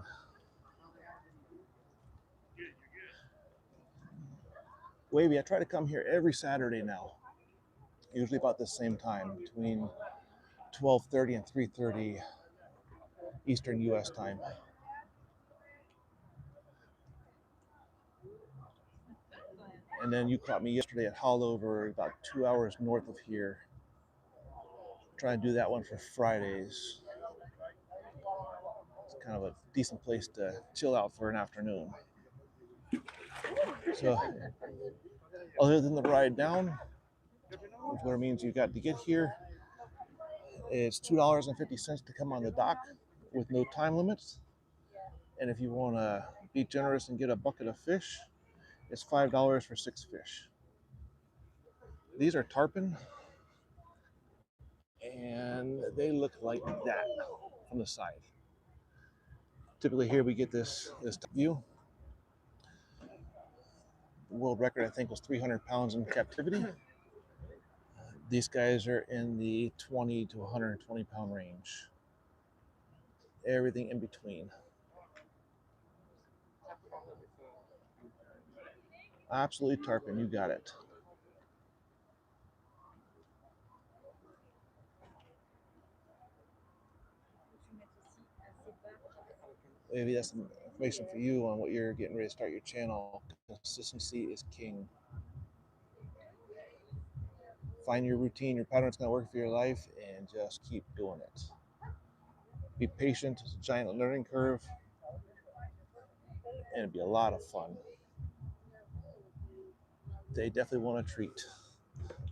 S1: Wavy, I try to come here every Saturday now, usually about the same time, between 12:30 and 3:30 Eastern US time. And then you caught me yesterday at Hollover, about 2 hours north of here. Try and do that one for Fridays. It's kind of a decent place to chill out for an afternoon. So, other than the ride down, which what it means you got to get here, it's $2.50 to come on the dock with no time limits. And if you want to be generous and get a bucket of fish, it's $5 for 6 fish. These are tarpon, and they look like that from the side. Typically here we get this view. The world record, I think, was 300 pounds in captivity. These guys are in the 20 to 120 pound range. Everything in between. Absolutely tarpon, you got it. Maybe that's some information for you on what you're getting ready to start your channel. Consistency is king. Find your routine, your pattern, it's going to work for your life, and just keep doing it. Be patient, it's a giant learning curve, and it'll be a lot of fun. They definitely want a treat.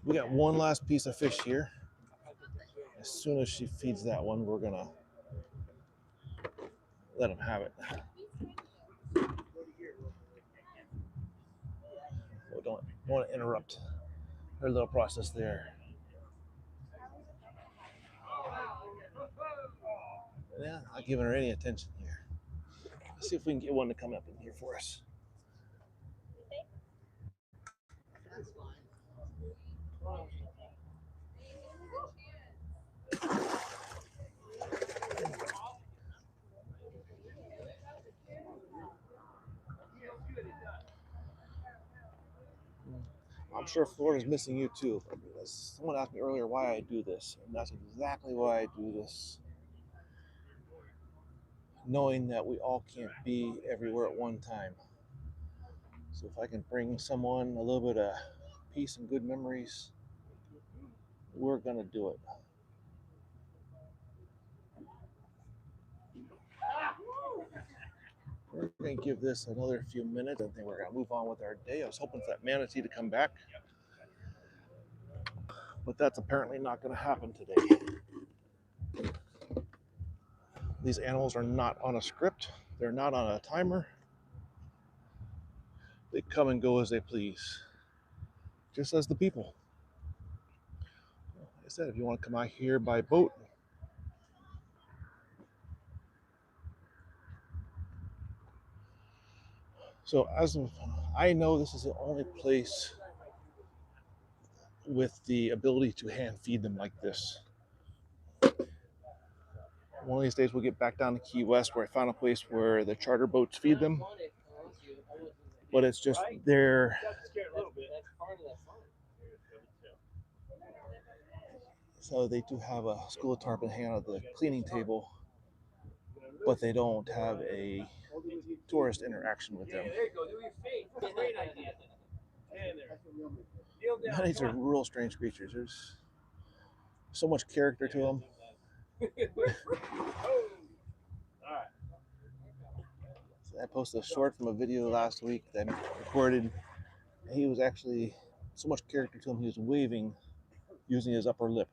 S1: We got one last piece of fish here. As soon as she feeds that one, we're going to let him have it. Oh, don't want to interrupt her little process there. Yeah, not giving her any attention here. Let's see if we can get one to come up in here for us. I'm sure Florida's missing you too. Someone asked me earlier why I do this, and that's exactly why I do this. Knowing that we all can't be everywhere at one time. So if I can bring someone a little bit of peace and good memories, we're gonna do it. We're gonna give this another few minutes. I think we're gonna move on with our day. I was hoping for that manatee to come back, but that's apparently not gonna happen today. These animals are not on a script. They're not on a timer. They come and go as they please, just as the people. Like I said, if you want to come out here by boat, so as of, I know this is the only place with the ability to hand feed them like this. One of these days we'll get back down to Key West where I found a place where the charter boats feed them, but it's just their, so they do have a school of tarpon hanging out at the cleaning table, but they don't have a tourist interaction with them. Manatees are real strange creatures. There's so much character to them. So I posted a short from a video last week that I recorded. He was actually so much character to him, he was waving using his upper lip.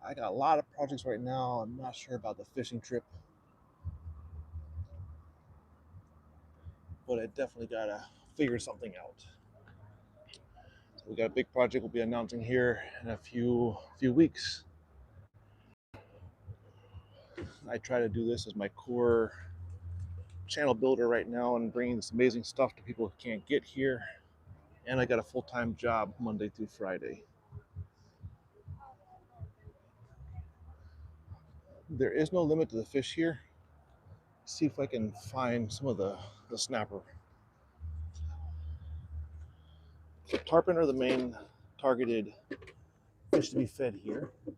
S1: I got a lot of projects right now. I'm not sure about the fishing trip, but I definitely gotta figure something out. So we got a big project we'll be announcing here in a few weeks. I try to do this as my core channel builder right now and bringing this amazing stuff to people who can't get here. And I got a full-time job Monday through Friday. There is no limit to the fish here. See if I can find some of the snapper. So tarpon are the main targeted fish to be fed here. You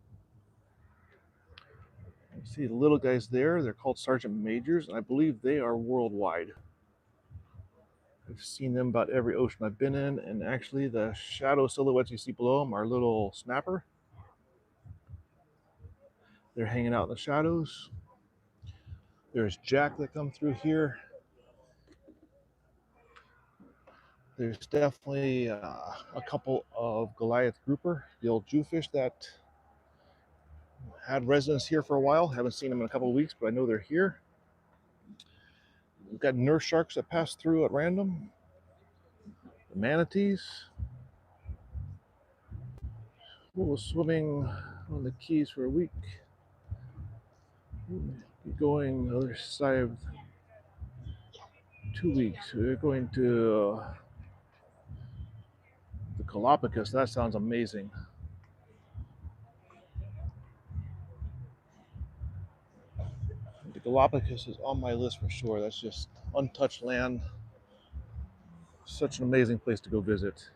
S1: see the little guys there, they're called Sergeant Majors, and I believe they are worldwide. I've seen them about every ocean I've been in, and actually the shadow silhouettes you see below them are little snapper. They're hanging out in the shadows. There's jack that come through here. There's definitely a couple of Goliath grouper, the old Jewfish that had residence here for a while. Haven't seen them in a couple of weeks, but I know they're here. We've got nurse sharks that pass through at random. The manatees. Who was swimming on the Keys for a week. Going the other side of 2 weeks. We're going to the Galapagos. That sounds amazing. The Galapagos is on my list for sure. That's just untouched land. Such an amazing place to go visit.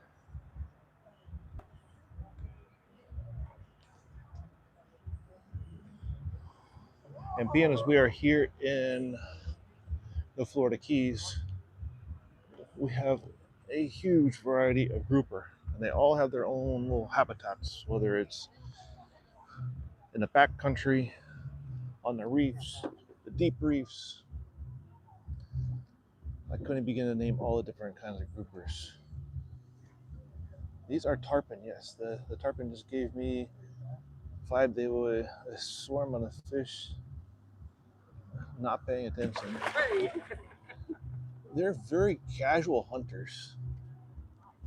S1: And being as we are here in the Florida Keys, we have a huge variety of grouper. And they all have their own little habitats, whether it's in the back country, on the reefs, the deep reefs. I couldn't begin to name all the different kinds of groupers. These are tarpon, yes. The tarpon just gave me vibe they would swarm on a fish, not paying attention. They're very casual hunters.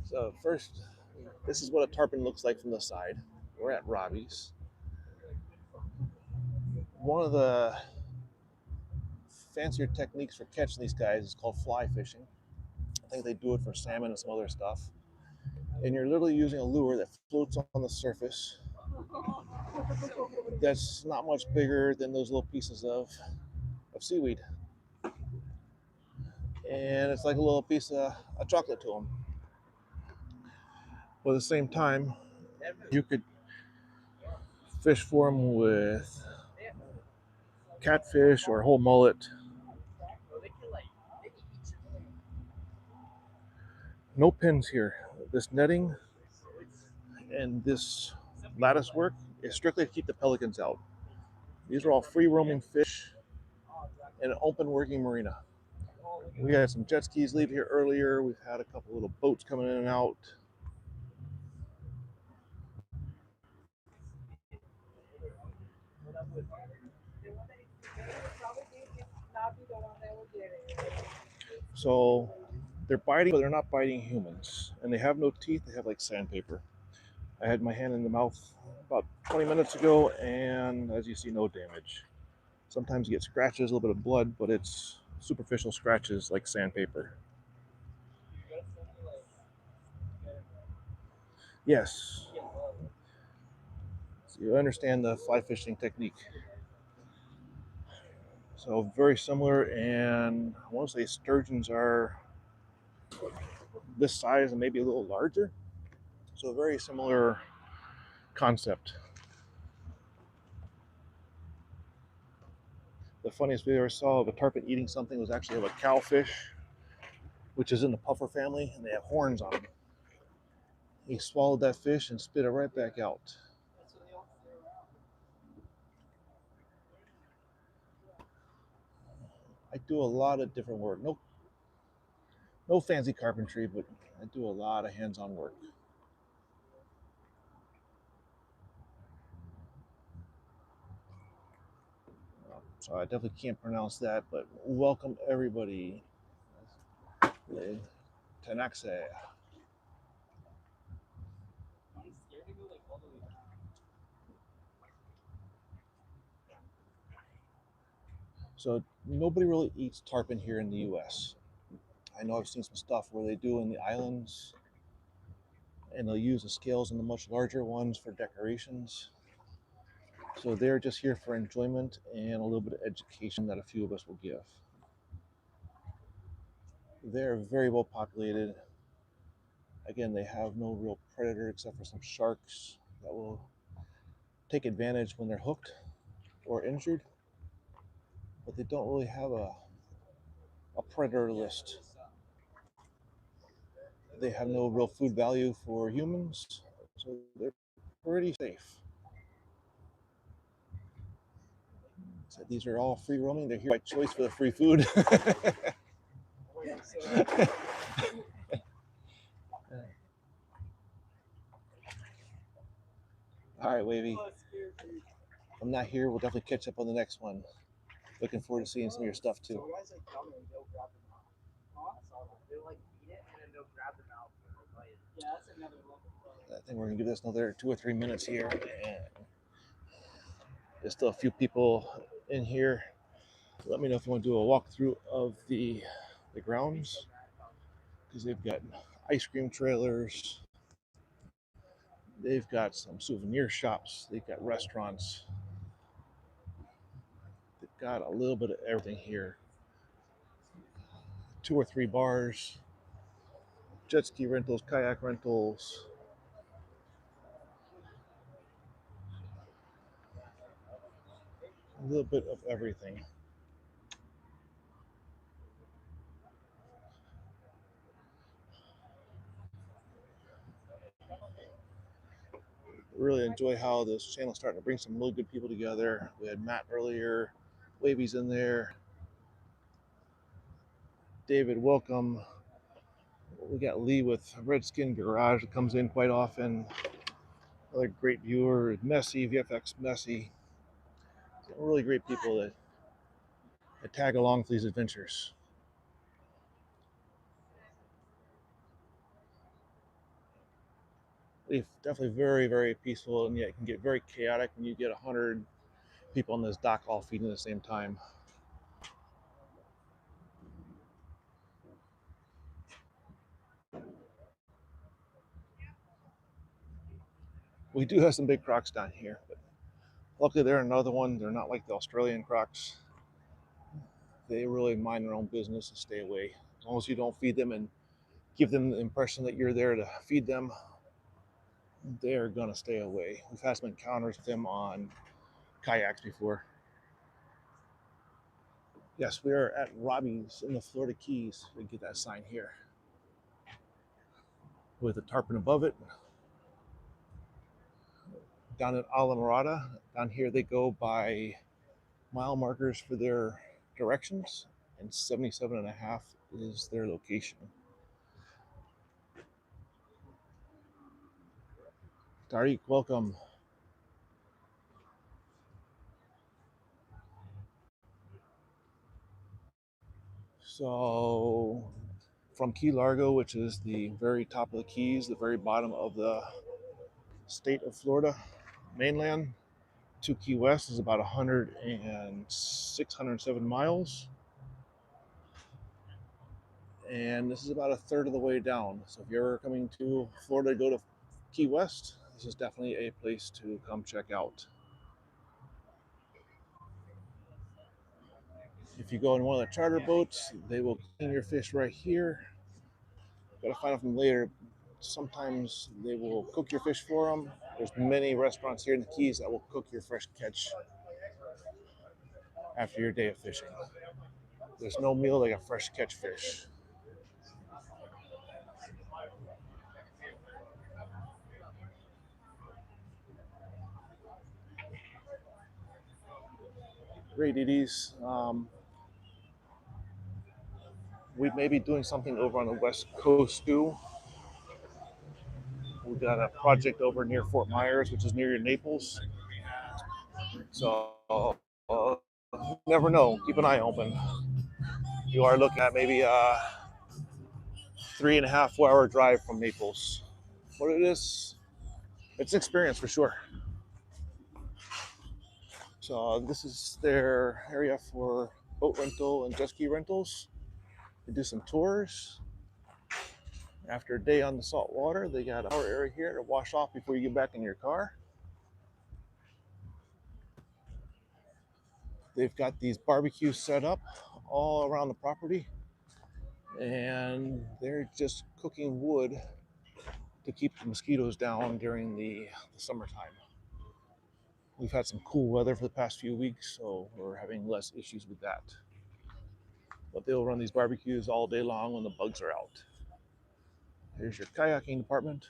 S1: So first, this is what a tarpon looks like from the side. We're at Robbie's. One of the fancier techniques for catching these guys is called fly fishing. I think they do it for salmon and some other stuff. And you're literally using a lure that floats on the surface that's not much bigger than those little pieces of seaweed. And it's like a little piece of chocolate to them. But at the same time, you could fish for them with catfish or whole mullet. No pins here. This netting and this lattice work is strictly to keep the pelicans out. These are all free roaming fish in an open working marina. We had some jet skis leave here earlier. We've had a couple little boats coming in and out. So they're biting, but they're not biting humans. And they have no teeth. They have like sandpaper. I had my hand in the mouth about 20 minutes ago, and as you see, no damage. Sometimes you get scratches, a little bit of blood, but it's superficial scratches like sandpaper. Yes. So you understand the fly fishing technique. So very similar, and I want to say sturgeons are this size and maybe a little larger. So a very similar concept. The funniest video I ever saw of a tarpon eating something was actually of a cowfish, which is in the puffer family, and they have horns on them. He swallowed that fish and spit it right back out. I do a lot of different work. No fancy carpentry, but I do a lot of hands-on work. So I definitely can't pronounce that, but welcome everybody. Tenaxe. So nobody really eats tarpon here in the US. I know I've seen some stuff where they do in the islands, and they'll use the scales on the much larger ones for decorations. So they're just here for enjoyment and a little bit of education that a few of us will give. They're very well populated. Again, they have no real predator except for some sharks that will take advantage when they're hooked or injured, but they don't really have a predator list. They have no real food value for humans, so they're pretty safe. So these are all free roaming. They're here by choice for the free food. All right, Wavy. I'm not here. We'll definitely catch up on the next one. Looking forward to seeing some of your stuff too. I think we're gonna give this another 2 or 3 minutes here. And there's still a few people in here. Let me know if you want to do a walkthrough of the grounds, because they've got ice cream trailers, they've got some souvenir shops, they've got restaurants, they've got a little bit of everything here. 2 or 3 bars, jet ski rentals, kayak rentals. A little bit of everything. Really enjoy how this channel is starting to bring some really good people together. We had Matt earlier, Wavy's in there, David, welcome. We got Lee with Redskin Garage that comes in quite often. Another great viewer, Messy, VFX Messy. Really great people that tag along for these adventures. It's definitely very, very peaceful, and yet it can get very chaotic when you get 100 people on this dock all feeding at the same time. We do have some big crocs down here, but luckily they're another one. They're not like the Australian crocs. They really mind their own business and stay away. As long as you don't feed them and give them the impression that you're there to feed them, they're gonna stay away. We've had some encounters with them on kayaks before. Yes, we are at Robbie's in the Florida Keys. We get that sign here with a tarpon above it. Down in Islamorada, down here they go by mile markers for their directions, and 77.5 is their location. Tariq, welcome. So from Key Largo, which is the very top of the Keys, the very bottom of the state of Florida mainland, to Key West is about 106, 107 miles. And this is about a third of the way down. So if you're ever coming to Florida to go to Key West, this is definitely a place to come check out. If you go in one of the charter boats, they will clean your fish right here. Gotta find out from them later. Sometimes they will cook your fish for them. There's many restaurants here in the Keys that will cook your fresh catch after your day of fishing. There's no meal like a fresh catch fish. Great Edie's. We may be doing something over on the West Coast too. We've got a project over near Fort Myers, which is near Naples. So never know. Keep an eye open. You are looking at maybe a 3.5, 4 hour drive from Naples. What it is, it's an experience for sure. So this is their area for boat rental and jet ski rentals. They do some tours. After a day on the salt water, they got our area here to wash off before you get back in your car. They've got these barbecues set up all around the property, and they're just cooking wood to keep the mosquitoes down during the summertime. We've had some cool weather for the past few weeks, so we're having less issues with that. But they'll run these barbecues all day long when the bugs are out. Here's your kayaking department.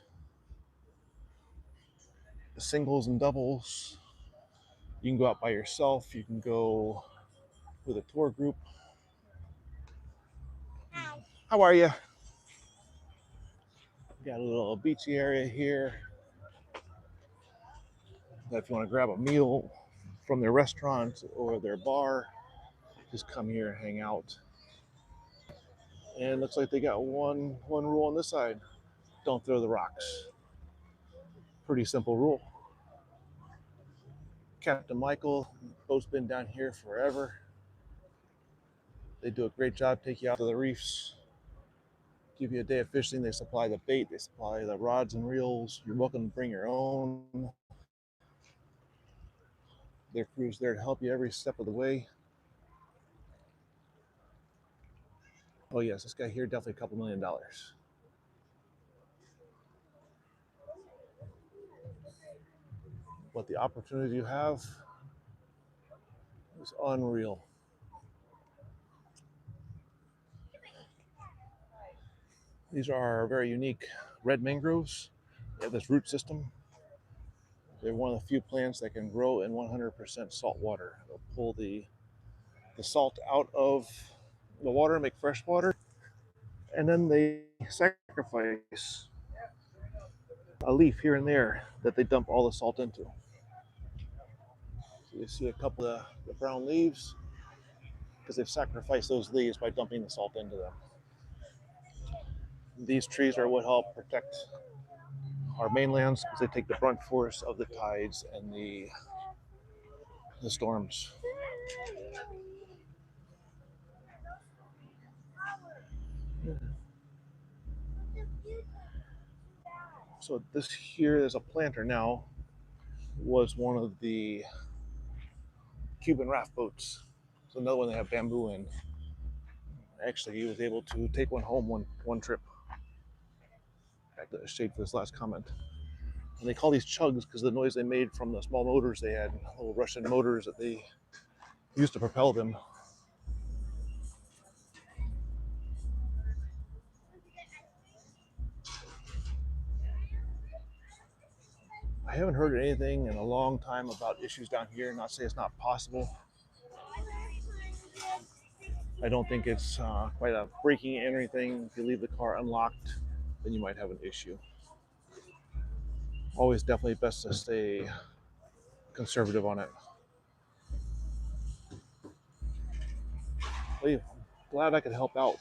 S1: The singles and doubles. You can go out by yourself. You can go with a tour group. How are you? Got a little beachy area here. If you want to grab a meal from their restaurant or their bar, just come here and hang out. And it looks like they got one rule on this side: don't throw the rocks. Pretty simple rule. Captain Michael, boat's been down here forever. They do a great job, take you out to the reefs, give you a day of fishing. They supply the bait, they supply the rods and reels. You're welcome to bring your own. Their crew's there to help you every step of the way. Oh yes, this guy here, definitely a couple $1 million. What the opportunity you have is unreal. These are very unique red mangroves. They have this root system. They're one of the few plants that can grow in 100% salt water. They'll pull the salt out of the water and make fresh water, and then they sacrifice a leaf here and there that they dump all the salt into. So you see a couple of the brown leaves because they've sacrificed those leaves by dumping the salt into them. These trees are what help protect our mainlands because they take the brunt force of the tides and the storms. So this here is a planter now, was one of the Cuban raft boats. So another one they have bamboo in. Actually, he was able to take one home one trip. Back to the shade for this last comment. And they call these chugs because of the noise they made from the small motors they had, little Russian motors that they used to propel them. I haven't heard anything in a long time about issues down here. Not say it's not possible. I don't think it's quite a breaking and anything. If you leave the car unlocked, then you might have an issue. Always definitely best to stay conservative on it. I'm glad I could help out.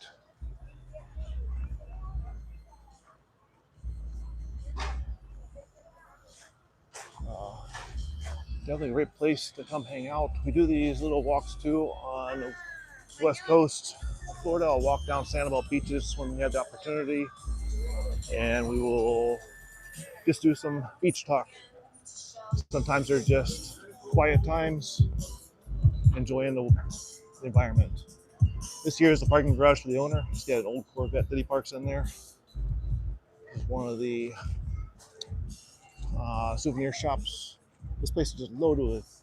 S1: Definitely a great place to come hang out. We do these little walks too on the west coast of Florida. I'll walk down Sanibel beaches when we have the opportunity, and we will just do some beach talk. Sometimes they're just quiet times, enjoying the environment. This year is the parking garage for the owner. He's got an old Corvette that he parks in there. It's one of the souvenir shops. This place is just loaded with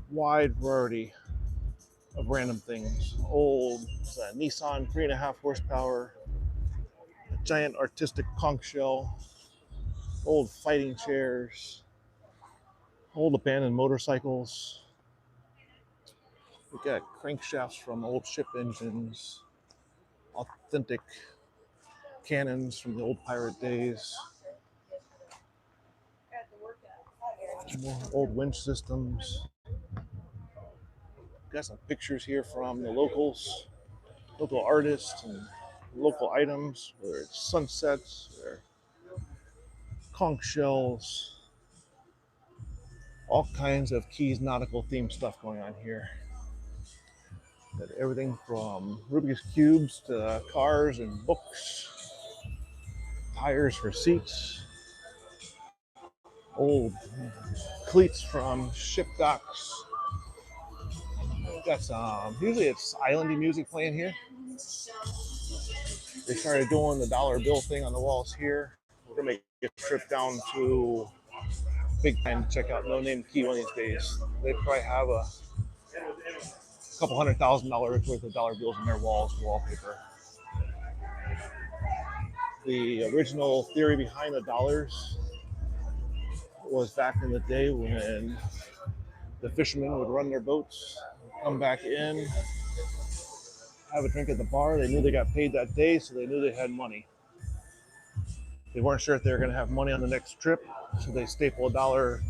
S1: wide variety of random things. Old Nissan 3.5 horsepower, a giant artistic conch shell, old fighting chairs, old abandoned motorcycles. We got crankshafts from old ship engines, authentic cannons from the old pirate days, more old winch systems. Got some pictures here from the locals, local artists and local items, whether it's sunsets or conch shells, all kinds of Keys nautical themed stuff going on here. Got everything from Rubik's Cubes to cars and books, tires for seats, old cleats from ship docks, Got some, usually it's islandy music playing here. They started doing the dollar bill thing on the walls here. We're gonna make a trip down to Big Time to check out No Name Key one of these days. They probably have a couple $100,000 worth of dollar bills in their walls, wallpaper. The original theory behind the dollars was back in the day when the fishermen would run their boats, come back in, have a drink at the bar. They knew they got paid that day, so they knew they had money. They weren't sure if they were going to have money on the next trip, so they staple a dollar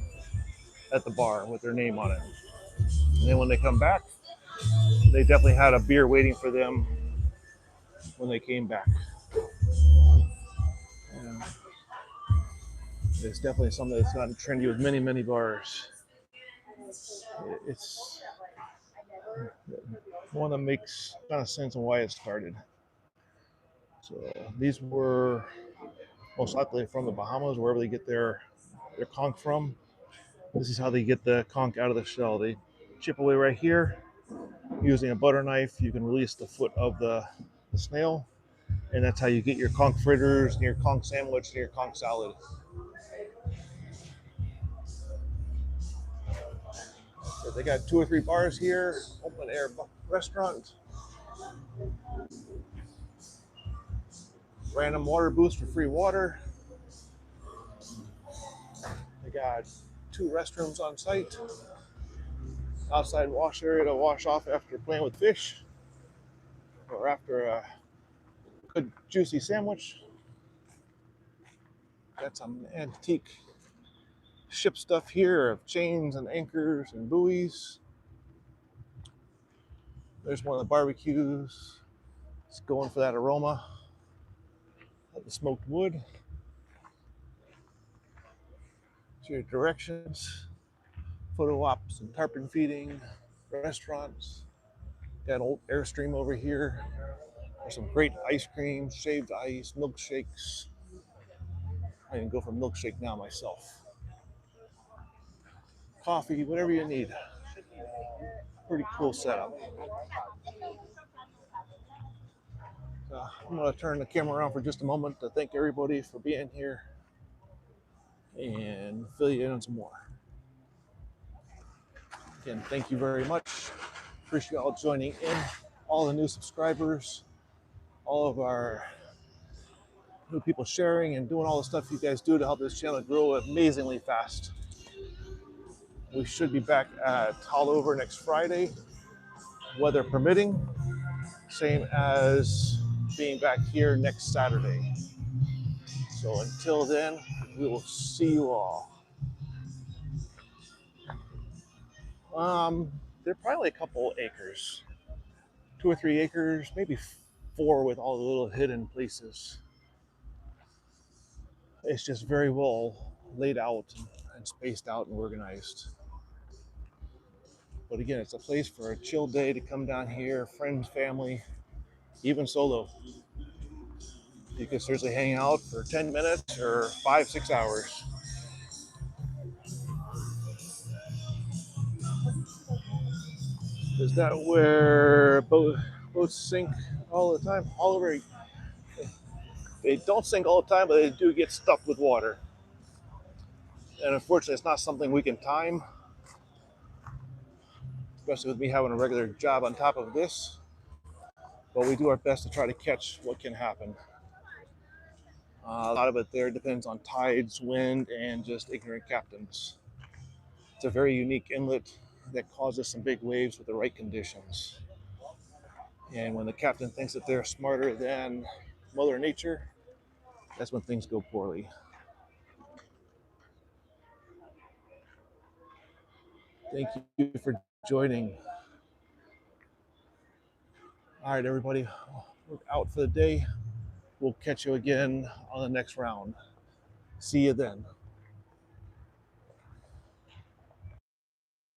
S1: at the bar with their name on it. And then when they come back, they definitely had a beer waiting for them when they came back. And it's definitely something that's gotten trendy with many, many bars. It's one that makes kind of sense on why it started. So these were most likely from the Bahamas, wherever they get their conch from. This is how they get the conch out of the shell. They chip away right here. Using a butter knife, you can release the foot of the snail, and that's how you get your conch fritters, and your conch sandwich, and your conch salad. So they got 2 or 3 bars here, open air restaurant, random water booths for free water. They got 2 restrooms on site, outside wash area to wash off after playing with fish or after a good juicy sandwich. Got some antique ship stuff here of chains and anchors and buoys. There's one of the barbecues. It's going for that aroma of the smoked wood. So your directions, photo ops and tarpon feeding, restaurants. Got an old Airstream over here. There's some great ice cream, shaved ice, milkshakes. I can go for a milkshake now myself. Coffee, whatever you need. Pretty cool setup. I'm going to turn the camera around for just a moment to thank everybody for being here and fill you in on some more. Again, thank you very much. Appreciate y'all joining in. All the new subscribers, all of our new people sharing and doing all the stuff you guys do to help this channel grow amazingly fast. We should be back at All Over next Friday, weather permitting, same as being back here next Saturday. So until then, we will see you all. They're probably a couple acres, 2 or 3 acres, maybe 4 with all the little hidden places. It's just very well laid out and spaced out and organized. But again, it's a place for a chill day to come down here, friends, family, even solo. You can seriously hang out for 10 minutes or 5, 6 hours. Is that where boats sink all the time? All over. They don't sink all the time, but they do get stuck with water. And unfortunately, it's not something we can time, especially with me having a regular job on top of this. But we do our best to try to catch what can happen. A lot of it there depends on tides, wind, and just ignorant captains. It's a very unique inlet that causes some big waves with the right conditions. And when the captain thinks that they're smarter than Mother Nature, that's when things go poorly. Thank you for joining. All right, everybody, we're out for the day. We'll catch you again on the next round. See you then.